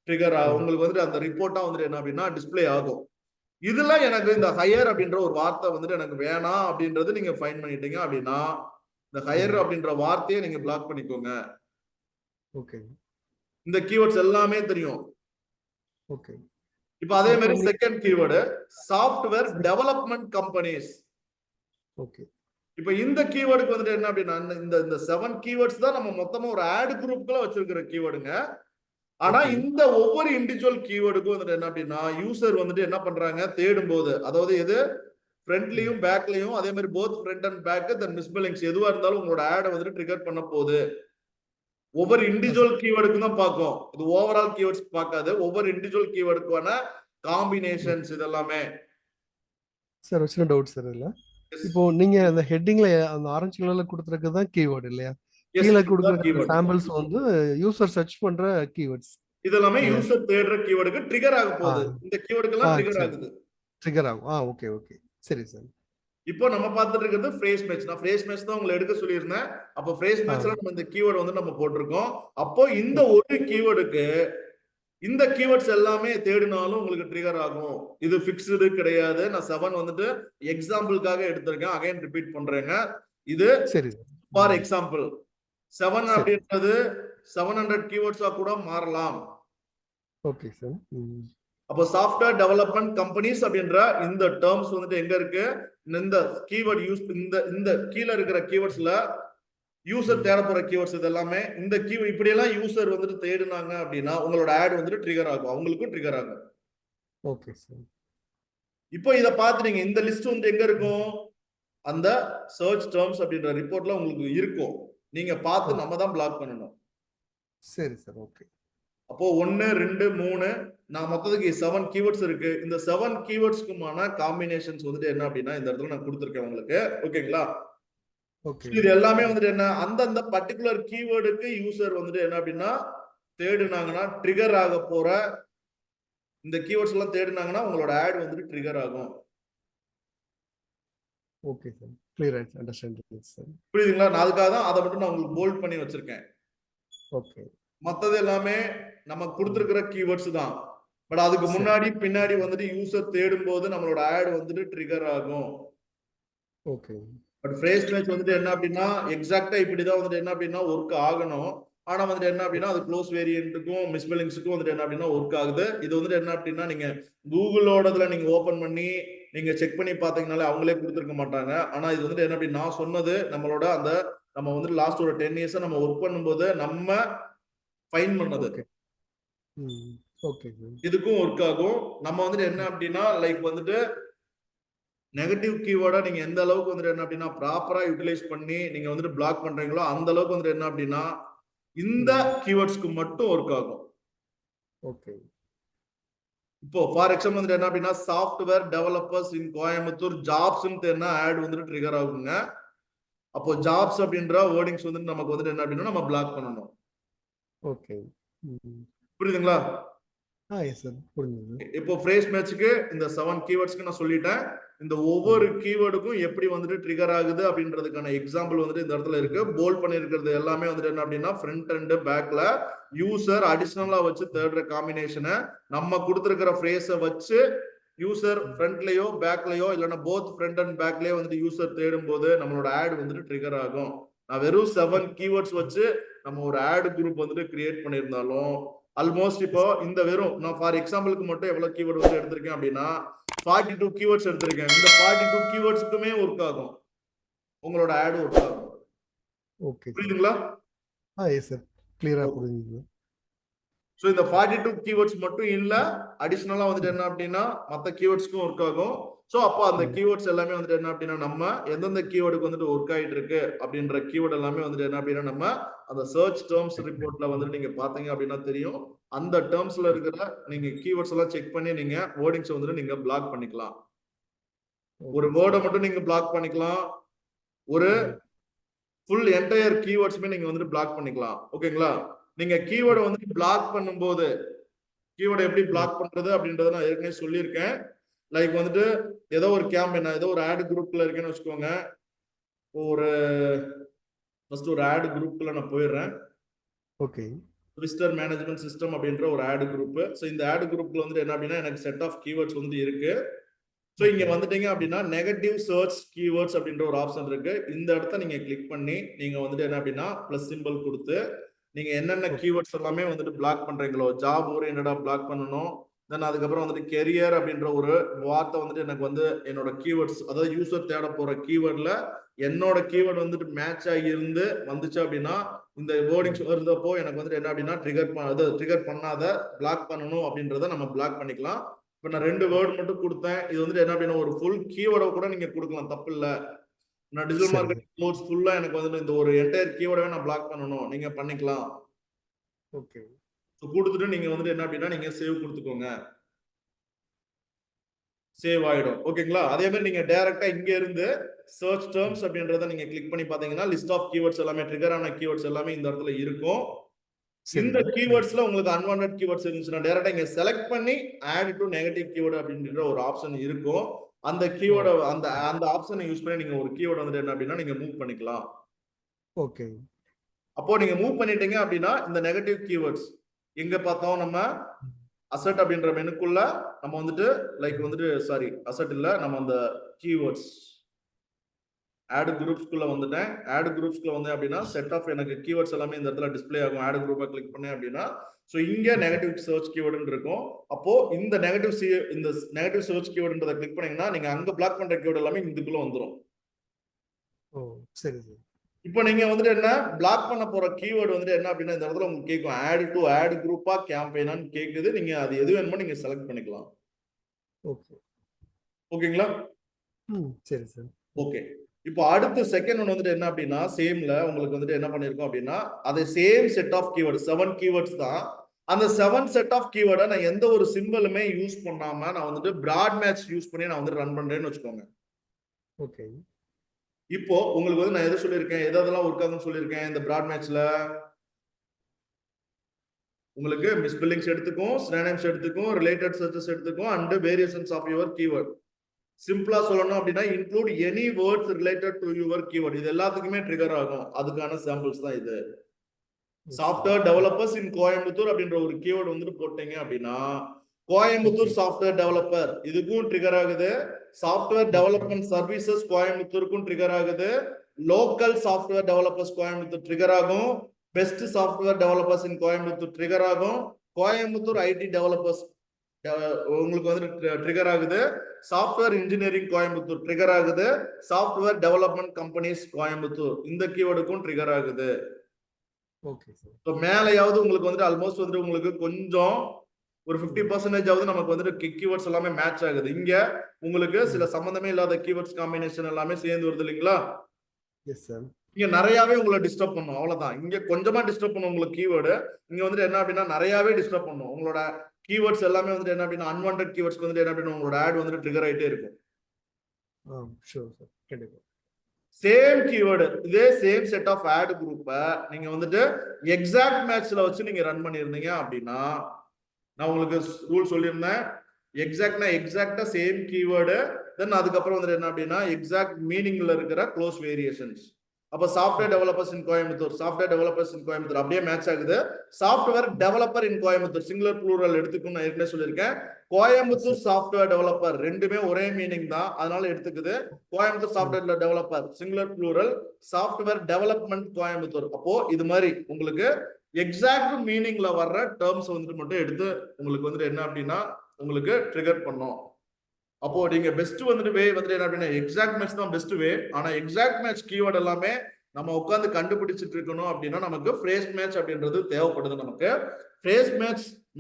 ட்ரிகர் ஆகும். உங்களுக்கு வந்துட்டு அந்த ரிப்போர்ட்டா வந்துட்டு என்ன அப்படின்னா டிஸ்பிளே ஆகும். இதுல எனக்கு இந்த ஹையர் அப்படின்ற ஒரு வார்த்தை வந்துட்டு எனக்கு வேணாம் அப்படின்றது நீங்க ஃபைன் பண்ணிட்டீங்க அப்படின்னா இந்த ஹையர் அப்படின்ற வார்த்தையை நீங்க பிளாக் பண்ணிக்கோங்க. ஓகே. இந்த கீவேர்ட்ஸ் எல்லாமே தெரியும். ஓகே. இப்போ அதே மாதிரி second keyword software development companies. Okay. இப்போ இந்த கீவேர்டுக்கு வந்துட்டு என்ன அப்படின்னா இந்த 7 கீவேர்ட்ஸ் தான் நம்ம மொத்தமா ஒரு ஆட் குரூப்ல வச்சிருக்கிற கீவேர்டுங்க. ஆனா இந்த ஒவ்வொரு இண்டிவிஜுவல் கீவேர்டுக்கும் வந்துட்டு என்ன அப்படின்னா யூசர் வந்துட்டு என்ன பண்றாங்க தேடும் போது, அதாவது எது ஃப்ரண்ட்லயும் பேக்லயும் அதே மாதிரி both front and back then misspellings எதுவா இருந்தாலும் உங்களோட ஆட் வந்துட்டு ட்ரிகர் பண்ண போகுது. ஒவ்வொரு இண்டிவிஜுவல் கீவேர்டுக்கும் தான் பார்க்கும். இது ஓவரால் கீவேர்ட்ஸ் பார்க்காது. ஒவ்வொரு இண்டிவிஜுவல் கீவேர்டுக்கான காம்பினேஷன்ஸ் இதெல்லாமே. சார் ஒரு சின்ன டவுட் சார் இதுல. இப்போ நீங்க அந்த ஹெட்டிங்ல அந்த ஆரஞ்சு கலர்ல கொடுத்திருக்கிறது தான் கீவேர்ட் இல்லையா? கீழ கொடுக்கிற சாம்பிள்ஸ் வந்து யூசர் சர்ச் பண்ற கீவேர்ட்ஸ். இதெல்லாமே யூசர் தேடுற கீவேர்டுக்கு ட்ரிகர் ஆக போகுது. இந்த கீவேர்டுக்கெல்லாம் ட்ரிகர் ஆகுது. ட்ரிகர் ஆகும். Okay okay. சரி சார். இப்போ நம்ம பார்த்துட்டு இருக்கிறது ஃப்ரேஸ் மேட்ச். நான் ஃப்ரேஸ் மேட்ச் தான் உங்களை எடுக்க சொல்லியிருந்தேன். அப்போ ஃப்ரேஸ் மேட்ச்ல நம்ம இந்த கீவேர்டு வந்து நம்ம போட்டிருக்கோம். அப்போ இந்த ஒரு கீவேர்டுக்கு இந்த கீவேர்ட்ஸ் எல்லாமே தேடினாலும் உங்களுக்கு ட்ரிகர் ஆகும். இது ஃபிக்ஸ்டு கிடையாது. நான் 7 வந்துட்டு எக்ஸாம்பிளுக்காக எடுத்திருக்கேன். அகைன் ரிப்பீட் பண்றேங்க. இது சரி ஃபார் எக்ஸாம்பிள் 7 அப்படின்றது 700 கீவேர்ட்ஸா கூட மாறலாம். Okay sir. அப்போ சாஃப்ட்வேர் டெவலப்மெண்ட் கம்பெனிஸ் அப்படின்ற இந்த டேர்ம்ஸ் வந்துட்டு எங்க இருக்கு? இந்த கீவேர்ட் யூஸ் இந்த கீழ இருக்கிற கீவேர்ட்ஸ்ல யூசர் தேட போற கீவேர்ட்ஸ் இதெல்லாமே இந்த கீவேர்ட் இப்படி எல்லாம் யூசர் வந்துட்டு தேடுனாங்க அப்படின்னா உங்களோட ஆட் வந்துட்டு ட்ரிகர் ஆகும். அவங்களுக்கும் ட்ரிகர் ஆகும். Okay sir. இப்போ இத பாத்துறீங்க. இந்த லிஸ்ட் வந்து எங்க இருக்கும்? அந்த சர்ச் டேர்ம்ஸ் அப்படின்ற ரிப்போர்ட்ல உங்களுக்கு இருக்கும். நீங்க பார்த்து நம்ம தான் பிளாக் பண்ணணும். சரி சார். ஓகே. அப்போ 1 2 3 நான் மொத்தத்துக்கு 7 கீவேர்ட்ஸ் இருக்கு. இந்த 7 கீவேர்ட்ஸ்க்குமான காம்பினேஷன்ஸ் வந்துட்டு என்ன அப்படின்னா இந்த இடத்துல நான் கொடுத்திருக்கேன் உங்களுக்கு. ஓகேங்களா? இது எல்லாமே வந்துட்டு என்ன அந்தந்த பர்டிகுலர் கீவேர்டுக்கு யூசர் வந்துட்டு என்ன அப்படின்னா தேடுனாங்கன்னா ட்ரிகர் ஆக போற இந்த கீவேர்ட்ஸ் எல்லாம் தேடுனாங்கன்னா உங்களோட ஆட் வந்துட்டு ட்ரிகர் ஆகும். Okay sir. கிளியர் ஆயிடுச்சு. Understand sir. புரியுதுங்களா? நான் அதுக்காக தான் அதை மட்டும் நான் உங்களுக்கு போல்ட் பண்ணி வச்சிருக்கேன். ஓகே. மத்தது எல்லாமே நம்ம கொடுத்திருக்கிற கீவேர்ட்ஸ் தான். பட் அதுக்கு முன்னாடி பின்னாடி வந்துட்டு யூசர் தேடும் போது நம்மளோட ஆட் வந்துட்டு ட்ரிகர் ஆகும். ஓகே. பட் ஃப்ரேஸ் மேட்ச் வந்துட்டு என்ன அப்படின்னா எக்ஸாக்ட்டா இப்படிதான் வந்துட்டு என்ன அப்படின்னா ஒர்க் ஆகணும். ஆனா வந்துட்டு என்ன அப்படின்னா அது க்ளோஸ் வேரியன்ட்டுக்கும் மிஸ்பெல்லிங்ஸுக்கும் வந்துட்டு என்ன அப்படின்னா ஒர்க் ஆகுது. இது வந்துட்டு என்ன அப்படின்னா நீங்க கூகுளோடதுல நீங்க ஓபன் பண்ணி நீங்க செக் பண்ணி பாத்தீங்கன்னாலே அவங்களே கொடுத்துருக்க மாட்டாங்க. ஆனா இது வந்துட்டு என்ன அப்படின்னு நான் சொன்னது நம்மளோட அந்த நம்ம வந்துட்டு லாஸ்ட் ஒரு 10 இயர்ஸா நம்ம ஒர்க் பண்ணும்போது நம்ம ஃபைன் பண்ணது. ஓகே. இதுக்கும் ஒர்க் ஆகும். நம்ம வந்துட்டு என்ன அப்படின்னா லைக் வந்துட்டு நெகட்டிவ் கீவேர்டா நீங்க எந்த அளவுக்கு வந்துட்டு என்ன அப்படின்னா ப்ராப்பரா யூட்டிலைஸ் பண்ணி நீங்க வந்துட்டு பிளாக் பண்றீங்களோ அந்த அளவுக்கு வந்துட்டு என்ன அப்படின்னா இந்த கீவேர்ட்ஸ்க்கு மட்டும் ஒர்க் ஆகும். ஓகே. இப்போ ஃபார் எக்ஸாம்பிள் வந்துட்டு என்ன அப்படின்னா சாஃப்ட்வேர் டெவலப்பர்ஸ் இன் கோயம்புத்தூர் ஜாப்ஸ்ன்னு என்ன ஆட் வந்துட்டு ட்ரிகர் ஆகுங்க. அப்போ ஜாப்ஸ் அப்படின்ற வேர்டிங்ஸ் வந்துட்டு நமக்கு வந்துட்டு என்ன அப்படின்னா நம்ம பிளாக் பண்ணணும். ஓகே. புரியுதுங்களா? Yes sir. புரியுது. இப்போ ஃப்ரேஸ் மேட்ச்க்கு இந்த 7 கீவேர்ட்ஸ்க்கு நான் சொல்லிட்டேன். இந்த ஒவ்வொரு கீவேர்டுக்கும் எப்படி வந்துட்டு ட்ரிகர் ஆகுது அப்படின்றதுக்கான எக்ஸாம்பிள் வந்துட்டு இந்த இடத்துல இருக்கு. போல்ட் பண்ணிருக்கிறது எல்லாமே வந்துட்டு என்ன அப்படின்னா ஃப்ரண்ட் அண்ட் பேக்ல யூசர் அடிஷனலா வச்சு தேடுற காம்பினேஷனை நம்ம கொடுத்திருக்கிற ஃப்ரேஸை வச்சு யூசர் ஃப்ரண்ட்லயோ பேக்லயோ இல்லைன்னா போத் ஃப்ரண்ட் அண்ட் பேக்லயோ வந்துட்டு யூசர் தேடும் போது நம்மளோட ஆட் வந்துட்டு ட்ரிகர் ஆகும். நான் வெறும் 7 கீவேர்ட்ஸ் வச்சு நம்ம ஒரு ஆட் குரூப் வந்துட்டு கிரியேட் பண்ணியிருந்தாலும் ஆல்மோஸ்ட் இப்போ இந்த வெறும் நான் ஃபார் எக்ஸாம்பிளுக்கு மட்டும் எவ்வளவு கீவேர்டு வந்து எடுத்திருக்கேன் அப்படின்னா 42 கீவேர்ட்ஸ் எடுத்திருக்கேன். இந்த 42 கீவேர்ட்ஸ்க்குமே ஒர்க் ஆகும். உங்களோட ஆட் ஒர்க் ஆகும். ஓகே. புரியுதுங்களா? Yes sir. கிளியரா புரியுது. ஸோ இந்த 42 கீவேர்ட்ஸ் மட்டும் இல்ல, அடிஷனலா வந்துட்டு என்ன அப்படின்னா மற்ற கீவேர்ட்ஸ்க்கும் ஒர்க் ஆகும். ஸோ அப்போ அந்த கீவேர்ட்ஸ் எல்லாமே வந்துட்டு என்ன அப்படின்னா நம்ம எந்தெந்த கீவேர்டுக்கு வந்துட்டு ஒர்க் ஆகிட்டு இருக்கு அப்படின்ற கீவேர்ட் எல்லாமே வந்துட்டு என்ன அப்படின்னா நம்ம அந்த சர்ச் டேர்ம்ஸ் ரிப்போர்ட்ல வந்துட்டு நீங்க பாத்தீங்க அப்படின்னா தெரியும். அந்த டேர்ம்ஸ்ல இருக்கிற நீங்க கீவேர்ட்ஸ் எல்லாம் செக் பண்ணி நீங்க வேர்டிங்ஸ் வந்துட்டு நீங்க பிளாக் பண்ணிக்கலாம். ஒரு வேர்டை மட்டும் நீங்க பிளாக் பண்ணிக்கலாம். ஒரு ஃபுல் என்டையர் கீவேர்ட்ஸ்மே நீங்க வந்துட்டு பிளாக் பண்ணிக்கலாம். ஓகேங்களா? நீங்க கீவேர்டை வந்துட்டு பிளாக் பண்ணும்போது கீவேர்டை எப்படி பிளாக் பண்றது அப்படின்றத நான் ஏற்கனவே சொல்லியிருக்கேன். லைக் வந்துட்டு ஏதோ ஒரு கேம்பெயின், ஏதோ ஒரு ஆட் குரூப்ல இருக்கேன்னு வச்சுக்கோங்க. ஒரு ஃபர்ஸ்ட் ஒரு ஆட் குரூப்ல நான் போயிடுறேன். ஓகே. விசிட்டர் மேனேஜ்மெண்ட் சிஸ்டம் அப்படின்ற ஒரு ஆட் குரூப். ஸோ இந்த ஆட் குரூப்ல வந்துட்டு என்ன அப்படின்னா எனக்கு செட் ஆஃப் கீவேர்ட்ஸ் வந்து இருக்கு. ஸோ இங்க வந்துட்டீங்க அப்படின்னா நெகட்டிவ் சர்ச் கீவேர்ட்ஸ் அப்படின்ற ஒரு ஆப்ஷன் இருக்கு. இந்த இடத்த நீங்க கிளிக் பண்ணி நீங்க வந்துட்டு என்ன அப்படின்னா பிளஸ் சிம்பிள் கொடுத்து நீங்க என்னென்ன கீவேர்ட்ஸ் எல்லாமே வந்துட்டு பிளாக் பண்றீங்களோ, ஜாப் ஓரியன்டா பிளாக் பண்ணணும். தென் அதுக்கப்புறம் வந்துட்டு கெரியர் அப்படின்ற ஒரு வார்த்தை வந்துட்டு எனக்கு வந்து என்னோட கீவேர்ட்ஸ், அதாவது யூசர் தேட போற கீவேர்ட்ல என்னோட கீவேர்ட் வந்துட்டு மேட்ச் ஆகி இருந்து வந்துச்சு அப்படின்னா இந்த வேர்டிங்ஸ் வருதப்போ எனக்கு வந்துட்டு என்ன அப்படின்னா ட்ரிகர் பண்ணாத பிளாக் பண்ணணும் அப்படின்றத நம்ம பிளாக் பண்ணிக்கலாம். இப்ப நான் 2 வேர்ட் மட்டும் கொடுத்தேன். இது வந்துட்டு என்ன அப்படின்னா ஒரு ஃபுல் கீவேர்டை கூட நீங்க கொடுக்கலாம், தப்பு இல்ல. நான் டிஜிட்டல் மார்க்கெட்டிங் கோர்ஸ் ஃபுல்லா எனக்கு வந்துட்டு இந்த ஒரு என்டையர் கீவேர்டை நான் பிளாக் பண்ணணும், நீங்க பண்ணிக்கலாம். ஓகே. கொடுத்துட்டு நீங்க வந்துட்டு என்ன அப்படின்னா நீங்க சேவ் கொடுத்துக்கோங்க. சேவ் ஆயிடும். ஓகேங்களா? அதே மாதிரி நீங்க டைரக்டா இங்க இருந்து சர்ச் டேர்ம்ஸ் அப்படின்றத நீங்க கிளிக் பண்ணி பாத்தீங்கன்னா லிஸ்ட் ஆஃப் கீவேர்ட்ஸ் எல்லாமே ட்ரிகர் ஆன கீவேர்ட்ஸ் எல்லாமே இந்த இடத்துல இருக்கும். இந்த கீவேர்ட்ஸ்ல உங்களுக்கு அன்வான்டட் கீவேர்ட்ஸ் இருந்துச்சுன்னா டைரக்டா இங்க செலக்ட் பண்ணி ஆட் டு நெகட்டிவ் கீவேர்ட் அப்படின்ற ஒரு ஆப்ஷன் இருக்கும். அந்த கீவேர்டை அந்த ஆப்ஷனை யூஸ் பண்ணி நீங்க ஒரு கீவேர்ட் வந்துட்டு என்ன அப்படின்னா நீங்க மூவ் பண்ணிக்கலாம். ஓகே. அப்போ நீங்க மூவ் பண்ணிட்டீங்க அப்படின்னா இந்த நெகட்டிவ் கீவேர்ட்ஸ் எங்க பார்த்தோம் நம்ம அசெட் அப்படின்ற மெனுக்குள்ள நம்ம வந்துட்டு லைக் வந்துட்டு சாரி அசெட் இல்ல, நம்ம அந்த கீவேர்ட்ஸ் ஆட் குரூப்ஸ்குள்ள வந்துட்டேன். ஆட் குரூப்ஸ்குள்ள வந்தேன் அப்படின்னா செட் ஆஃப் எனக்கு கீவேர்ட்ஸ் எல்லாமே இந்த இடத்துல டிஸ்ப்ளே ஆகும். ஆட் குரூப்பை கிளிக் பண்ணேன் அப்படின்னா ஸோ இங்க நெகட்டிவ் சர்ச் கீவேர்டுன்னு இருக்கும். அப்போ இந்த நெகட்டிவ் சர்ச் கீவேர்டுன்றதை கிளிக் பண்ணீங்கன்னா நீங்க அங்க பிளாக் பண்ற கீவேர்டு எல்லாமே இதுக்குள்ள வந்துடும். ஓ சரி சரி. இப்போ நீங்க வந்துட்டு என்ன பிளாக் பண்ண போற கீவேர்டு வந்துட்டு என்ன அப்படின்னா இந்த இடத்துல உங்களுக்கு கேட்கும் ஆட் டு ஆட் குரூப்பா கேம்பெயினான்னு கேக்குது. நீங்க அது எது வேணுமோ நீங்க செலக்ட் பண்ணிக்கலாம். ஓகே. ஓகேங்களா? சரி சார். ஓகே. இப்போ அடுத்த செகண்ட் ஒன் வந்துட்டு என்ன அப்படின்னா சேம்ல உங்களுக்கு வந்துட்டு என்ன பண்ணிருக்கோம் அப்படின்னா அதே same set of keyword 7 keywords தான். அந்த 7 செட் ஆஃப் கீவேர்டை நான் எந்த ஒரு சிம்பிளுமே யூஸ் பண்ணாம நான் வந்துட்டு பிராட் மேட்ச் யூஸ் பண்ணி நான் வந்து ரன் பண்றேன்னு வச்சுக்கோங்க. ஓகே. இப்போ உங்களுக்கு வந்து நான் எதை சொல்லியிருக்கேன், எதெல்லாம் ஒர்க் ஆகும்னு சொல்லியிருக்கேன் இந்த பிராட் மேட்ச்ல உங்களுக்கு மிஸ்பில்லிங்ஸ் எடுத்துக்கும், சினானிம்ஸ் எடுத்துக்கும், ரிலேட்டட் சர்ச்சஸ் எடுத்துக்கும் and variations of your keyword. சிம்பிளா சொல்லணும் அப்படின்னா include any words related to your keyword. இது எல்லாத்துக்குமே ட்ரிகர் ஆகும். அதுக்கான சாம்பிள்ஸ் தான் இது. சாஃப்ட்வேர் டெவலப்பர்ஸ் இன் கோயம்புத்தூர் அப்படின்ற ஒரு கீவேர்ட் வந்துட்டு போட்டீங்க அப்படின்னா கோயம்புத்தூர் சாஃப்ட்வேர் டெவலப்பர் இதுக்கும் ட்ரிகர் ஆகுது. சாஃப்ட்வேர் டெவலப்மெண்ட் சர்வீசஸ் கோயம்புத்தூருக்கும் ட்ரிகர் ஆகுது. Local software developers Coimbatore trigger ஆகும். Best software developers in Coimbatore trigger ஆகும். கோயம்புத்தூர் ஐடி டெவலப்பர்ஸ் உங்களுக்கு வந்து ட்ரிகர் ஆகுது. சாஃப்ட்வேர் இன்ஜினியரிங் கோயம்புத்தூர் ட்ரிகர் ஆகுது. சாஃப்ட்வேர் டெவலப்மெண்ட் கம்பெனிஸ் கோயம்புத்தூர் இந்த கீவேர்டுக்கும் ட்ரிகர் ஆகுது. Okay sir. ஸோ மேலையாவது உங்களுக்கு வந்துட்டு ஆல்மோஸ்ட் வந்துட்டு உங்களுக்கு கொஞ்சம் ஒரு 50% ஆவது நமக்கு வந்துட்டு கீவேர்ட்ஸ் எல்லாமே மேட்ச் ஆகுது. இங்க உங்களுக்கு சில சம்பந்தமே இல்லாத கீவேர்ட்ஸ் காம்பினேஷன் எல்லாமே சேர்ந்து வருது இல்லைங்களா? Yes sir. இங்க நிறையவே உங்களை டிஸ்டர்ப் பண்ணும். அவ்வளவுதான். இங்க கொஞ்சமா டிஸ்டர்ப் பண்ணும் உங்களுக்கு கீவேர்டு. இங்க வந்துட்டு என்ன அப்படின்னா நிறையவே டிஸ்டர்ப் பண்ணும். உங்களோட கீவேர்ட்ஸ் எல்லாமே வந்துட்டு என்ன அப்படின்னா அன்வான்டட் கீவேர்ட்ஸ் வந்துட்டு என்ன அப்படின்னா உங்களோட ஆட் வந்துட்டு ட்ரிகர் ஆயிட்டே இருக்கும். Sure sir. கண்டிப்பா. சேம் கீவேர்டு இதே சேம் செட் ஆஃப் ஆட் குரூப்பை நீங்க வந்துட்டு எக்ஸாக்ட் மேட்ச்ல வச்சு நீங்க ரன் பண்ணியிருந்தீங்க அப்படின்னா நான் உங்களுக்கு ரூல் சொல்லியிருந்தேன். எக்ஸாக்டா சேம் கீவேர்டு தென் அதுக்கப்புறம் வந்துட்டு என்ன அப்படின்னா எக்ஸாக்ட் மீனிங்ல இருக்கிற க்ளோஸ் வேரியேஷன்ஸ். அப்ப சாஃப்ட்வேர் டெவலப்பர்ஸ் இன் கோயம்புத்தூர் அப்படியே மேட்ச் ஆகுது. சாஃப்ட்வேர் டெவலப்பர் இன் கோயம்புத்தூர் சிங்குலர் ப்ளூரல் எடுத்துக்கும் நான் ஏற்கனவே சொல்லியிருக்கேன். கோயம்புத்தூர் சாஃப்ட்வேர் டெவலப்பர் ரெண்டுமே ஒரே மீனிங் தான், அதனால எடுத்துக்குது. Coimbatore software developer singular plural, software development Coimbatore. அப்போ இது மாதிரி உங்களுக்கு எக்ஸாக்ட் மீனிங்ல வர்ற டேர்ம்ஸ் வந்துட்டு மட்டும் எடுத்து உங்களுக்கு வந்துட்டு என்ன அப்படின்னா உங்களுக்கு ட்ரிகர் பண்ணும். அப்போ நீங்க பெஸ்ட் வந்துட்டு வே வந்துட்டு என்ன அப்படின்னா எக்ஸாக்ட் மேட்ச் தான் பெஸ்ட் வே. ஆனா எக்ஸாக்ட் மேட்ச் கீவேர்ட் எல்லாமே நம்ம உட்காந்து கண்டுபிடிச்சிட்டு இருக்கணும் அப்படின்னா நமக்கு ஃப்ரேஸ் மேட்ச் அப்படின்றது தேவைப்படுது. நமக்கு ஃப்ரேஸ்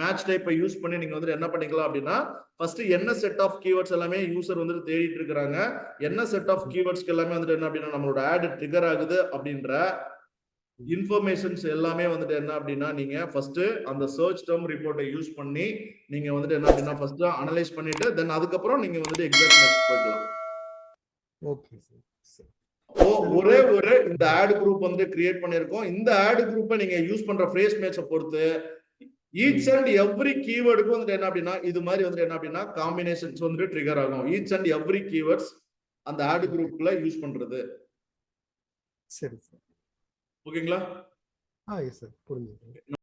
மேட்ச் டைப்பை யூஸ் பண்ணி நீங்க வந்துட்டு என்ன பண்ணிக்கலாம் அப்படின்னா ஃபர்ஸ்ட் என்ன செட் ஆஃப் கீவேர்ட்ஸ் எல்லாமே யூசர் வந்துட்டு தேடிட்டு இருக்காங்க, என்ன செட் ஆஃப் கீவேர்ட்ஸ்க்கு எல்லாமே வந்துட்டு என்ன அப்படின்னா நம்மளோட ஆட் ட்ரிகர் ஆகுது அப்படின்ற இன்ஃபர்மேஷன்ஸ் எல்லாமே வந்துட்டு என்ன அப்படின்னா நீங்க ஃபர்ஸ்ட் அந்த சர்ச் டெர்ம் ரிப்போர்ட்டை யூஸ் பண்ணி நீங்க வந்துட்டு என்ன அப்படின்னா ஃபர்ஸ்ட் அனலைஸ் பண்ணிட்டு தென் அதுக்கப்புறம் நீங்க வந்துட்டு எக்ஸாக்ட் மேட்ச் போய்க்கலாம். Okay sir. ஒரே ஒரு இந்த ஆட் குரூப் வந்து கிரியேட் பண்ணிருக்கோம். இந்த ஆட் குரூப்பை நீங்க யூஸ் பண்ற ஃப்ரேஸ் மேட்சை பொறுத்து ஈச் அண்ட் எவ்ரி கீவேர்டுக்கு வந்துட்டு என்ன அப்படின்னா இது மாதிரி வந்துட்டு என்ன அப்படின்னா காம்பினேஷன்ஸ் வந்துட்டு ட்ரிகர் ஆகும். ஈச் அண்ட் எவ்ரி கீவேர்ட்ஸ் அந்த ஆட் குரூப்ல யூஸ் பண்றது. சரி சார். ஓகேங்களா? எஸ் சார், புரிஞ்சுது.